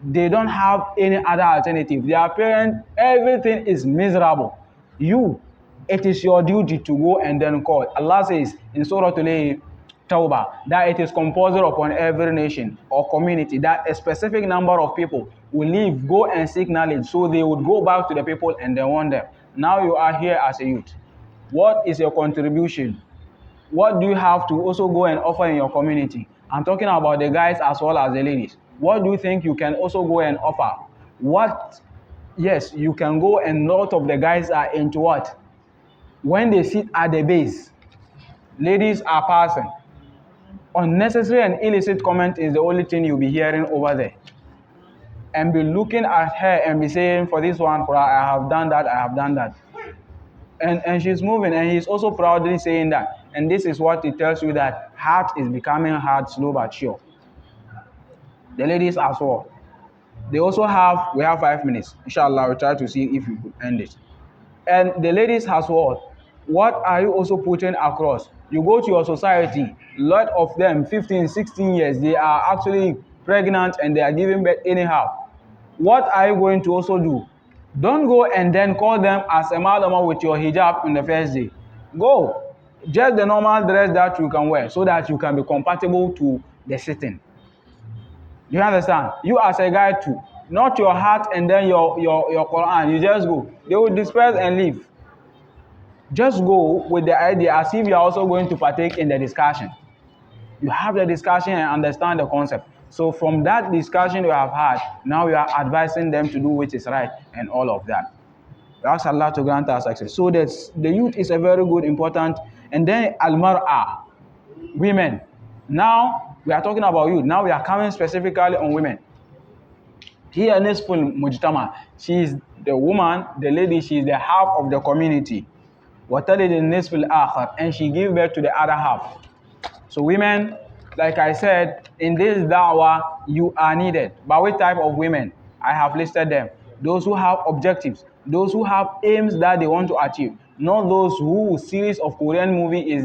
They don't have any other alternative. Their parents, everything is miserable. You, it is your duty to go and then call. Allah says in Surah Tawbah that it is compulsory upon every nation or community that a specific number of people will leave, go and seek knowledge, so they would go back to the people and they want them. Now you are here as a youth. What is your contribution? What do you have to also go and offer in your community? I'm talking about the guys as well as the ladies. What do you think you can also go and offer? What? Yes, you can go, and a lot of the guys are into what? When they sit at the base, ladies are passing. Unnecessary and illicit comment is the only thing you'll be hearing over there. And be looking at her and be saying, for this one, I have done that, I have done that. And she's moving, and he's also proudly saying that. And this is what it tells you, that heart is becoming hard, slow but sure. The ladies as well. They also have, we have 5 minutes. Inshallah, we'll try to see if we could end it. And the ladies as well. What are you also putting across? You go to your society, a lot of them, 15, 16 years, they are actually pregnant and they are giving birth anyhow. What are you going to also do? Don't go and then call them as a malama with your hijab in the first day. Go. Just the normal dress that you can wear so that you can be compatible to the sitting. You understand? You as a guy too. Not your heart and then your Quran. You just go. They will disperse and leave. Just go with the idea as if you are also going to partake in the discussion. You have the discussion and understand the concept. So from that discussion you have had, now you are advising them to do which is right and all of that. We ask Allah to grant us success. So the youth is a very good, important. And then al-mar'a, women. Now we are talking about youth. Now we are coming specifically on women. Here nisful mujtama. She is the woman, the lady. She is the half of the community. وَتَلِدِ النِّصْفِ الْآخَرِ, and she gives birth to the other half. So women, like I said, in this da'wah, you are needed. But what type of women? I have listed them. Those who have objectives, those who have aims that they want to achieve, not those who series of Korean movie is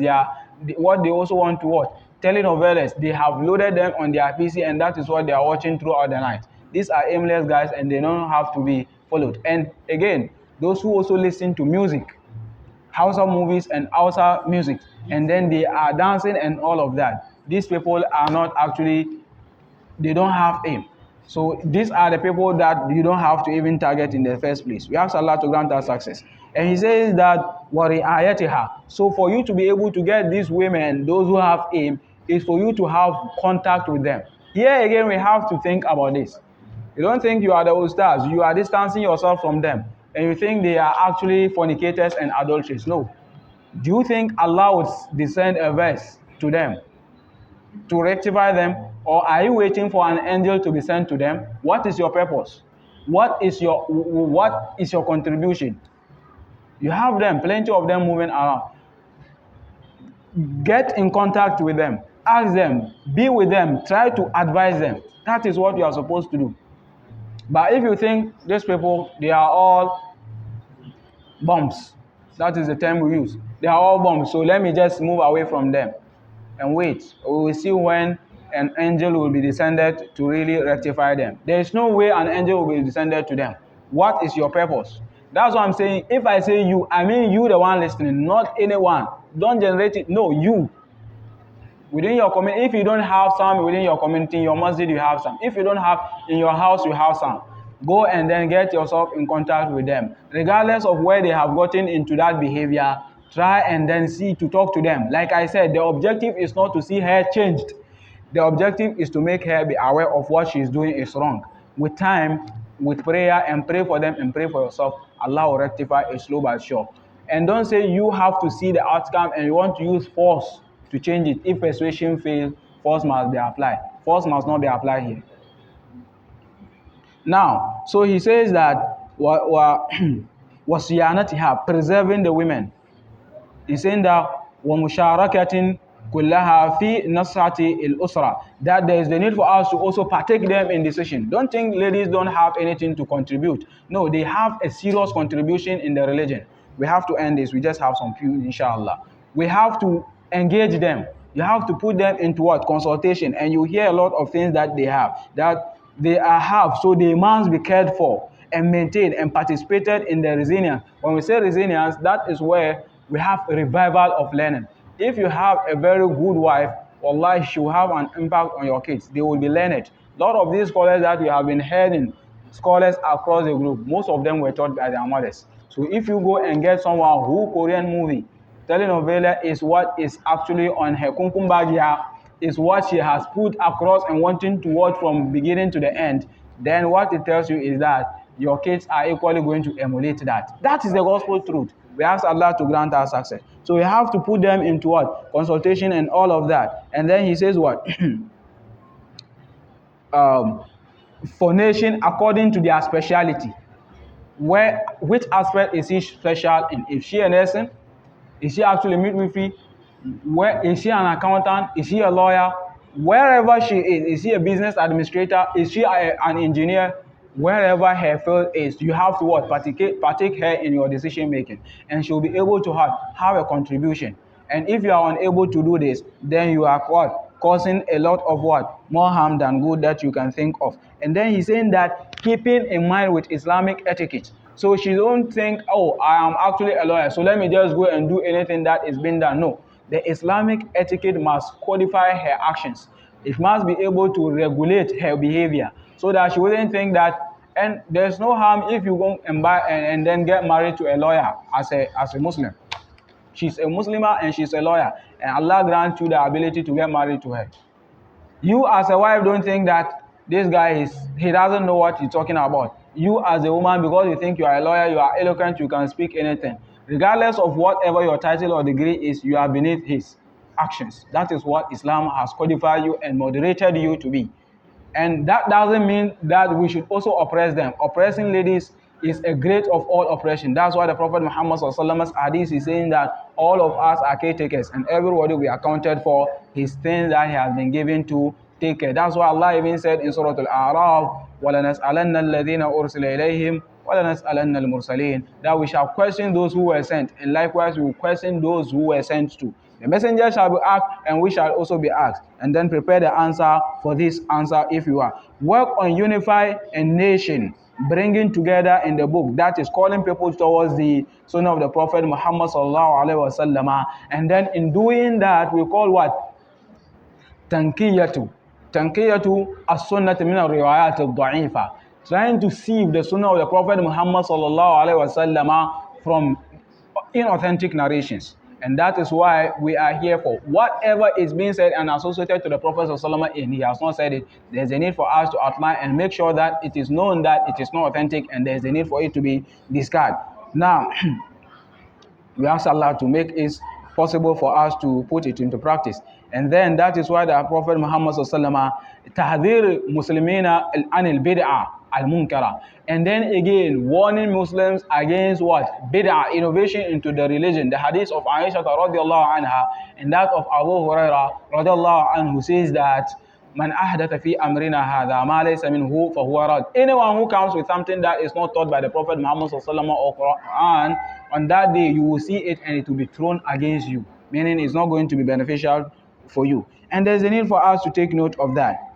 what they also want to watch. Telenovelas, they have loaded them on their PC and that is what they are watching throughout the night. These are aimless guys and they don't have to be followed. And again, those who also listen to music, Hausa movies and Hausa music, and then they are dancing and all of that. These people are not actually, they don't have aim. So these are the people that you don't have to even target in the first place. We ask Allah to grant us success. And he says that وَرِعَايَتِهَا. So for you to be able to get these women, those who have aim, is for you to have contact with them. Here again, we have to think about this. You don't think you are the ustaz, you are distancing yourself from them, and you think they are actually fornicators and adulterers. No. Do you think Allah would descend a verse to them to rectify them, or are you waiting for an angel to be sent to them? What is your purpose? What is your contribution? You have them, plenty of them moving around. Get in contact with them, ask them, be with them, try to advise them. That is what you are supposed to do. But if you think these people, they are all bumps, that is the term we use. They are all bombs. So let me just move away from them and wait. We will see when an angel will be descended to really rectify them. There is no way an angel will be descended to them. What is your purpose? That's what I'm saying. If I say you, I mean you, the one listening, not anyone. Don't generate it. No, you. Within your community, if you don't have some within your community, in your masjid, you have some. If you don't have in your house, you have some. Go and then get yourself in contact with them. Regardless of where they have gotten into that behavior, try and then see to talk to them. Like I said, the objective is not to see her changed. The objective is to make her be aware of what she's doing is wrong. With time, with prayer, and pray for them and pray for yourself, Allah will rectify it slow but sure. And don't say you have to see the outcome and you want to use force to change it. If persuasion fails, force must be applied. Force must not be applied here. Now, so he says that وَصِيَانَتِهَا, preserving the women. He's saying that وَمُشَارَكَةٍ كُلَّهَا فِي نَصْرَةِ الْأُسْرَةِ, that there is the need for us to also partake them in decision. Don't think ladies don't have anything to contribute. No, they have a serious contribution in the religion. We have to end this. We just have some few, inshallah. We have to engage them. You have to put them into what? Consultation. And you hear a lot of things that they have. So they must be cared for and maintained and participated in the resilience. When we say resilience, that is where we have a revival of learning. If you have a very good wife, wallahi, she will have an impact on your kids. They will be learned. A lot of these scholars that we have been hearing, scholars across the group, most of them were taught by their mothers. So if you go and get someone who Korean movie, telenovela is what is actually on her kumkumbagia, is what she has put across and wanting to watch from beginning to the end, then what it tells you is that your kids are equally going to emulate that. That is the gospel truth. We ask Allah to grant us success. So we have to put them into what? Consultation and all of that. And then he says what? For nation according to their speciality. Which aspect is he special in? Is she a nursing? Is she actually midwifery? Where is she an accountant? Is she a lawyer? Wherever she is she a business administrator? Is she an engineer? Wherever her field is, you have to what? Partake her in your decision making, and she'll be able to have a contribution. And if you are unable to do this, then you are what? Causing a lot of what? More harm than good that you can think of. And then he's saying that keeping in mind with Islamic etiquette. So she don't think, oh, I am actually a lawyer, so let me just go and do anything that is being done. No. The Islamic etiquette must codify her actions. It must be able to regulate her behavior so that she wouldn't think that, and there's no harm if you go and buy and then get married to a lawyer as a Muslim. She's a Muslimah and she's a lawyer, and Allah grants you the ability to get married to her. You as a wife don't think that this guy he doesn't know what he's talking about. You as a woman, because you think you are a lawyer, you are eloquent, you can speak anything. Regardless of whatever your title or degree is, you are beneath his actions. That is what Islam has codified you and moderated you to be. And that doesn't mean that we should also oppress them. Oppressing ladies is a great of all oppression. That's why the Prophet Muhammad Sallallahu hadith is saying that all of us are caretakers and everybody will be accounted for his things that he has been given to take care. That's why Allah even said in Surah Al-A'raf, وَلَنَسْأَلَنَّ الَّذِينَ أُرْسِلَ إِلَيْهِمْ وَلَنَسْأَلَنَّ الْمُرْسَلِينَ, that we shall question those who were sent, and likewise we will question those who were sent to. The messenger shall be asked, and we shall also be asked. And then prepare the answer for this answer if you are. Work on unify a nation, bringing together in the book, that is calling people towards the sunnah of the Prophet Muhammad sallallahu alaihi wasallam. And then in doing that, we call what? Tankiyatu. Tankiyatu as-sunnah min al-riwayat al-da'ifa. Trying to sieve the sunnah of the Prophet Muhammad sallallahu alaihi wasallam from inauthentic narrations. And that is why we are here for. Whatever is being said and associated to the Prophet sallallahu alaihi wasallam, and he has not said it, there's a need for us to outline and make sure that it is known that it is not authentic, and there's a need for it to be discarded. Now, we ask Allah to make it possible for us to put it into practice. And then that is why the Prophet Muhammad sallallahu alaihi wasallam tahdhir muslimina anil bid'ah al-munkara, and then again warning Muslims against what? Bid'ah, innovation into the religion. The hadith of Aisha radiallahu anha and that of Abu Huraira radiallahu anhu says that Man ahdatha fi amrina hadha ma laysa minhu fahuwa rad. Anyone who comes with something that is not taught by the Prophet Muhammad sallallahu or Quran, on that day you will see it and it will be thrown against you, meaning it's not going to be beneficial for you. And there's a need for us to take note of that.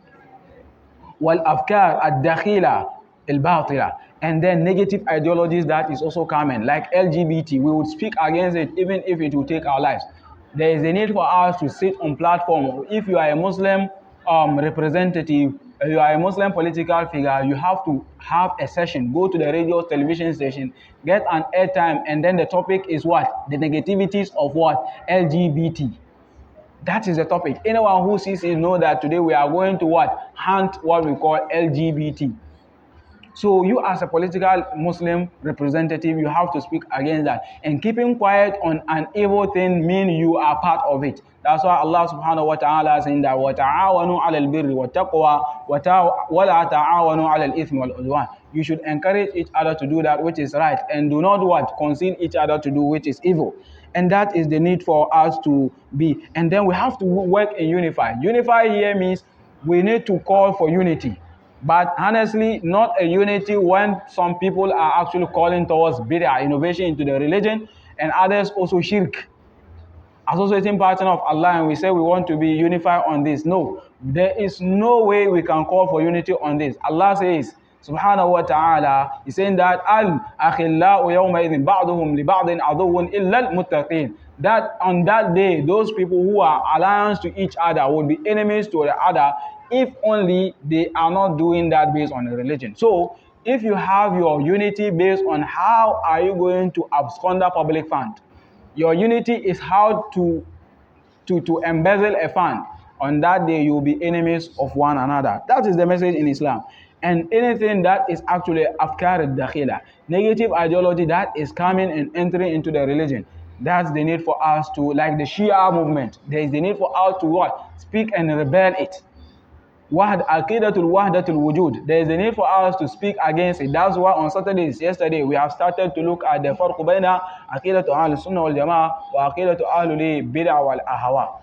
والأفكار الدخيلة الباطلة, and then negative ideologies that is also common, like LGBT. We would speak against it even if it will take our lives. There is a need for us to sit on platform. If you are a Muslim representative, you are a Muslim political figure, you have to have a session, go to the radio television station, get an airtime, and then the topic is what? The negativities of what? LGBT. That is the topic. Anyone who sees it know that today we are going to what? Hunt what we call LGBT. So you as a political Muslim representative, you have to speak against that. And keeping quiet on an evil thing means you are part of it. That's why Allah subhanahu wa ta'ala is saying that وَتَعَاوَنُوا عَلَى الْبِرِّ وَالتَّقْوَى وَلَا تَعَاوَنُوا عَلَى الْإِثْمِ وَالْعُدْوَانِ. You should encourage each other to do that which is right, and do not what? Conceal each other to do which is evil. And that is the need for us to be. And then we have to work in unify. Unify here means we need to call for unity. But honestly, not a unity when some people are actually calling towards bid'ah, innovation into the religion, and others also shirk, associating partner of Allah, and we say we want to be unified on this. No, there is no way we can call for unity on this. Allah says, subhanahu wa ta'ala, He's saying that al-akhillau yawma idhin ba'duhum li ba'din aduwwun illa al-muttaqin. That on that day, those people who are alliance to each other will be enemies to the other, if only they are not doing that based on a religion. So, if you have your unity based on how are you going to abscond public fund, your unity is how to embezzle a fund, on that day you will be enemies of one another. That is the message in Islam. And anything that is actually afkar al-dakhila, negative ideology that is coming and entering into the religion, that's the need for us to, like the Shia movement, there is the need for us to what? Speak and rebel it. Aqidatul Wahdatul Wujud. There is a need for us to speak against it. That's why on Saturdays, yesterday, we have started to look at the farq bayna Aqidatu Ahl Sunnah wal Jama'ah wa Aqidatu Ahlul Bid'ah wal Ahwa.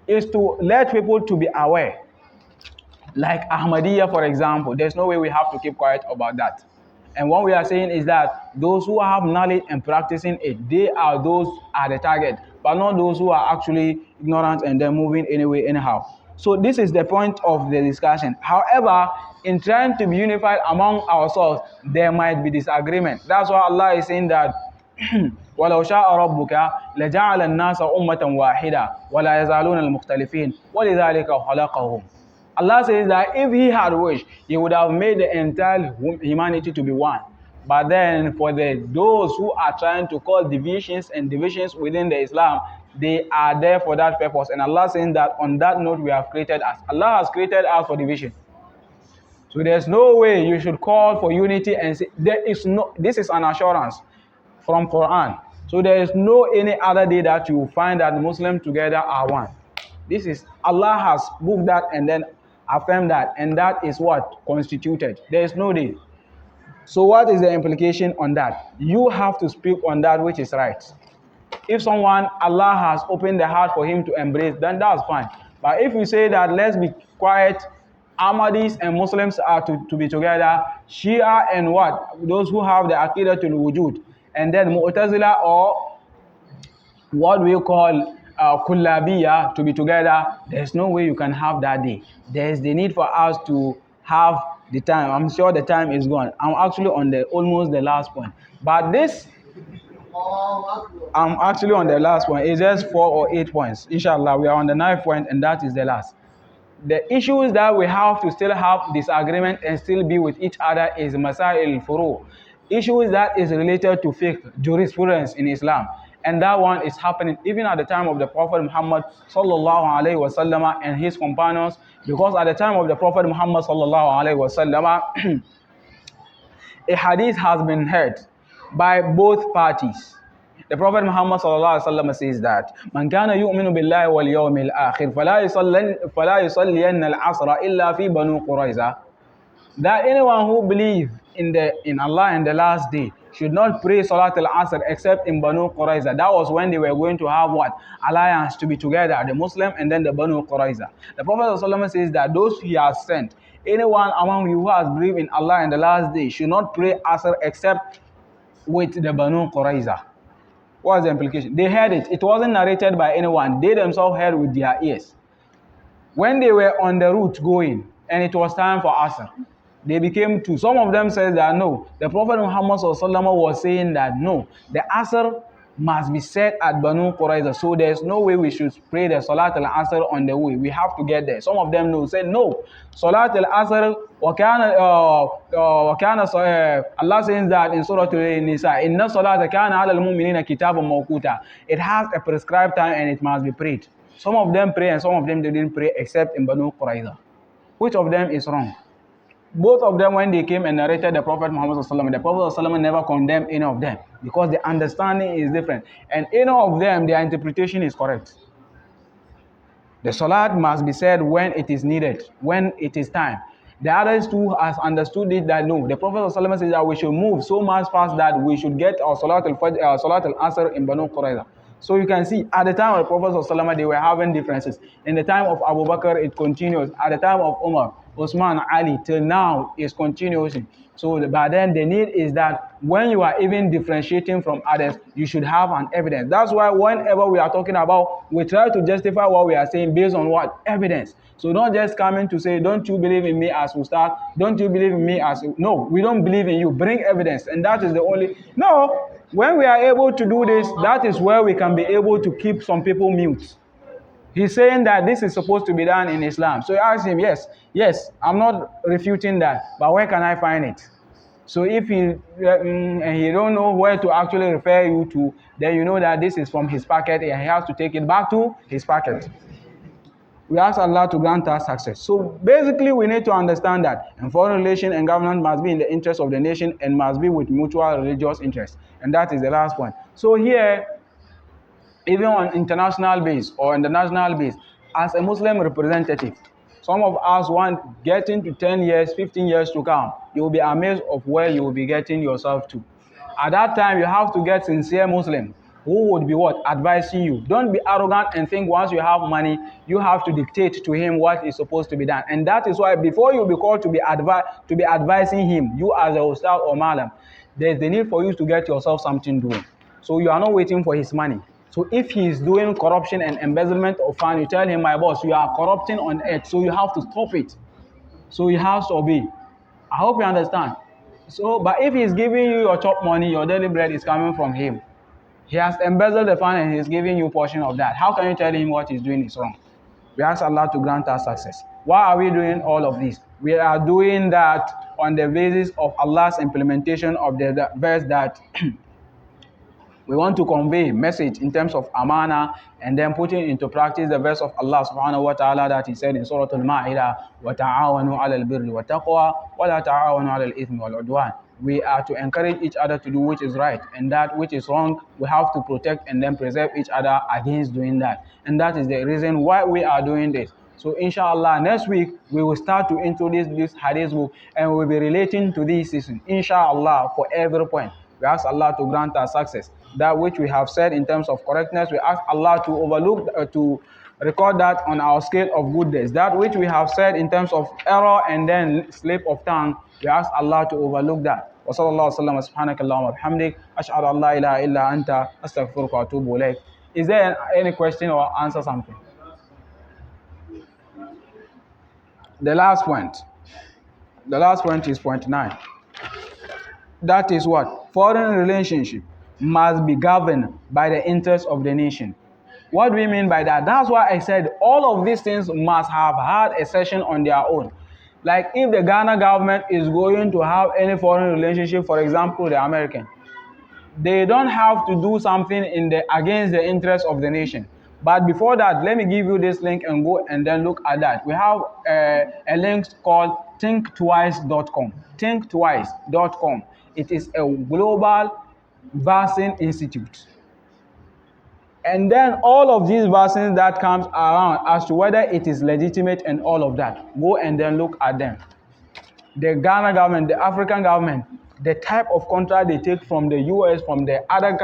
Is to let people to be aware. Like Ahmadiyya, for example, there's no way we have to keep quiet about that. And what we are saying is that those who have knowledge and practicing it, they are those are the target, but not those who are actually ignorant and then moving anyway, anyhow. So this is the point of the discussion. However, in trying to be unified among ourselves, there might be disagreement. That's why Allah is saying that وَلَوْ شَاءَ رَبُّكَ لَجَعَلَ النَّاسَ أُمَّةً وَاحِدًا وَلَا يَزَالُونَ الْمُخْتَلِفِينَ وَلِذَلِكَ خَلَقَهُمْ. Allah says that if He had wished, He would have made the entire humanity to be one. But then for those who are trying to cause divisions and divisions within the Islam, they are there for that purpose. And Allah saying that on that note we have created us. Allah has created us for division. So there's no way you should call for unity and say, there is no, this is an assurance from Quran. So there is no any other day that you find that Muslims together are one. This is, Allah has booked that and then affirmed that, and that is what constituted. There is no day. So what is the implication on that? You have to speak on that which is right. If someone, Allah has opened the heart for him to embrace, then that's fine. But if you say that let's be quiet, Ahmadis and Muslims are to be together, Shia and what? Those who have the Aqidatul Wujud, and then Mu'tazila or what we call Kullabiyya to be together, there's no way you can have that day. There's the need for us to have the time. I'm sure the time is gone. I'm actually on the almost the last point. But this, I'm actually on the last one. It's just 4 or 8 points. Inshallah, we are on the 9th point, and that is the last. The issues that we have to still have disagreement and still be with each other is Masail al-Furu. Issues that is related to fiqh, jurisprudence in Islam. And that one is happening even at the time of the Prophet Muhammad sallallahu alaihi wasallam and his companions, because at the time of the Prophet Muhammad sallallahu alaihi wasallam, a hadith has been heard by both parties. The Prophet Muhammad sallallahu alaihi wasallam says that man kana yu'minu billahi wal yawmil akhir fala yusalliyanna al-asra illa fi Banu Qurayza. That anyone who believes in Allah and the last day should not pray Salat al-Asr except in Banu Qurayza. That was when they were going to have what? Alliance to be together, the Muslim and then the Banu Qurayza. The Prophet ﷺ says that those he has sent, anyone among you who has believed in Allah in the last day should not pray Asr except with the Banu Qurayza. What is the implication? They heard it. It wasn't narrated by anyone. They themselves heard with their ears. When they were on the route going, and it was time for Asr, they became two. Some of them said that no, the Prophet Muhammad was saying that no, the Asr must be said at Banu Qurayza. So there's no way we should pray the Salat al-Asr on the way. We have to get there. Some of them said no. Salat al-Asr, Allah says that in Surah Al-Nisa, Inna Salata kana ala al-mu'minina kitaban mawquta. It has a prescribed time and it must be prayed. Some of them pray and some of them didn't pray except in Banu Qurayza. Which of them is wrong? Both of them, when they came and narrated the Prophet Muhammad, the Prophet never condemned any of them because the understanding is different. And any of them, their interpretation is correct. The Salat must be said when it is needed, when it is time. The others too has understood it that no, the Prophet says that we should move so much fast that we should get our Salat al-Asr in Banu Qurayza. So you can see, at the time of the Prophet they were having differences. In the time of Abu Bakr, it continues. At the time of Umar, Osman, Ali, till now, is continuing. So by then, the need is that when you are even differentiating from others, you should have an evidence. That's why whenever we are talking about, we try to justify what we are saying based on what? Evidence. So don't just come in to say, don't you believe in me as we start? Don't you believe in me as... No, we don't believe in you. Bring evidence. And that is the only... No, when we are able to do this, that is where we can be able to keep some people mute. He's saying that this is supposed to be done in Islam. So you ask him, yes, I'm not refuting that, but where can I find it? So if he don't know where to actually refer you to, then you know that this is from his packet and he has to take it back to his packet. We ask Allah to grant us success. So basically we need to understand that foreign relations and government must be in the interest of the nation and must be with mutual religious interest. And that is the last point. So here, even on international base or in the national base, as a Muslim representative, some of us want getting to 10 years, 15 years to come. You will be amazed of where you will be getting yourself to. At that time, you have to get sincere Muslim who would be what? Advising you. Don't be arrogant and think once you have money, you have to dictate to him what is supposed to be done. And that is why before you be called to be advising him, you as a ustad or malam, there's the need for you to get yourself something doing. So you are not waiting for his money. So if he is doing corruption and embezzlement of funds, you tell him, my boss, you are corrupting on earth, so you have to stop it. So you have to obey. I hope you understand. So, but if he's giving you your chop money, your daily bread is coming from him. He has embezzled the fund and he's giving you a portion of that. How can you tell him what he's doing is wrong? We ask Allah to grant us success. Why are we doing all of this? We are doing that on the basis of Allah's implementation of the verse that we want to convey message in terms of amana and then putting into practice the verse of Allah subhanahu wa ta'ala that he said in Surah Al-Ma'idah, وَتَعَاوَنُوا عَلَى الْبِرِّ وَالتَّقْوَى وَلَا تَعَاوَنُوا عَلَى الْإِثْمِ وَالْعُدْوَانِ. We are to encourage each other to do which is right, and that which is wrong, we have to protect and then preserve each other against doing that. And that is the reason why we are doing this. So inshallah, next week, we will start to introduce this hadith book and we will be relating to this season, inshallah, for every point. We ask Allah to grant us success. That which we have said in terms of correctness, we ask Allah to overlook, to record that on our scale of goodness. That which we have said in terms of error and then slip of tongue, we ask Allah to overlook that. Wa sallallahu alaihi wa sallam, subhanakallahumma wa bihamdik, ash'adu an la ilaha illa anta, astaghfiruka wa atubu ilayk. Is there any question or answer something? The last point. The last point is point 9. That is what? Foreign relationship must be governed by the interests of the nation. What do we mean by that? That's why I said all of these things must have had a session on their own. Like if the Ghana government is going to have any foreign relationship, for example, the American, they don't have to do something against the interests of the nation. But before that, let me give you this link and go and then look at that. We have a link called thinktwice.com. Thinktwice.com. It is a global vaccine institute. And then all of these vaccines that comes around as to whether it is legitimate and all of that, go and then look at them. The Ghana government, the African government, the type of contract they take from the US, from the other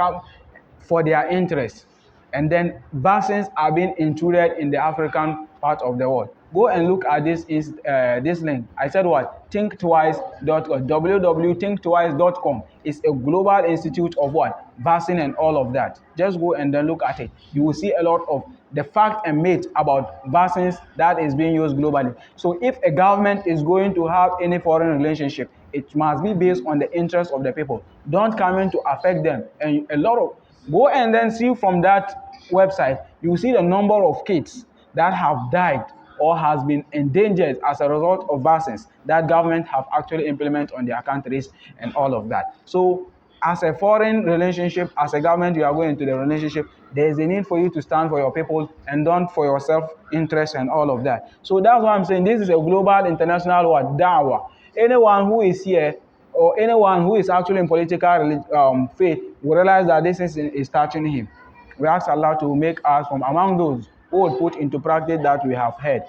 for their interests. And then vaccines are being intruded in the African part of the world. Go and look at this link. I said what? Thinktwice.com. www.thinktwice.com is a global institute of what? Vaccine and all of that. Just go and then look at it. You will see a lot of the fact and myth about vaccines that is being used globally. So if a government is going to have any foreign relationship, it must be based on the interest of the people. Don't come in to affect them. And a lot of go and then see from that website, you will see the number of kids that have died or has been endangered as a result of vaccines that government have actually implemented on their countries and all of that. So as a foreign relationship, as a government, you are going into the relationship, there is a need for you to stand for your people and don't for your self-interest and all of that. So that's why I'm saying this is a global international da'wah. Anyone who is here or anyone who is actually in political faith will realize that this is touching him. We ask Allah to make us from among those who would put into practice that we have heard.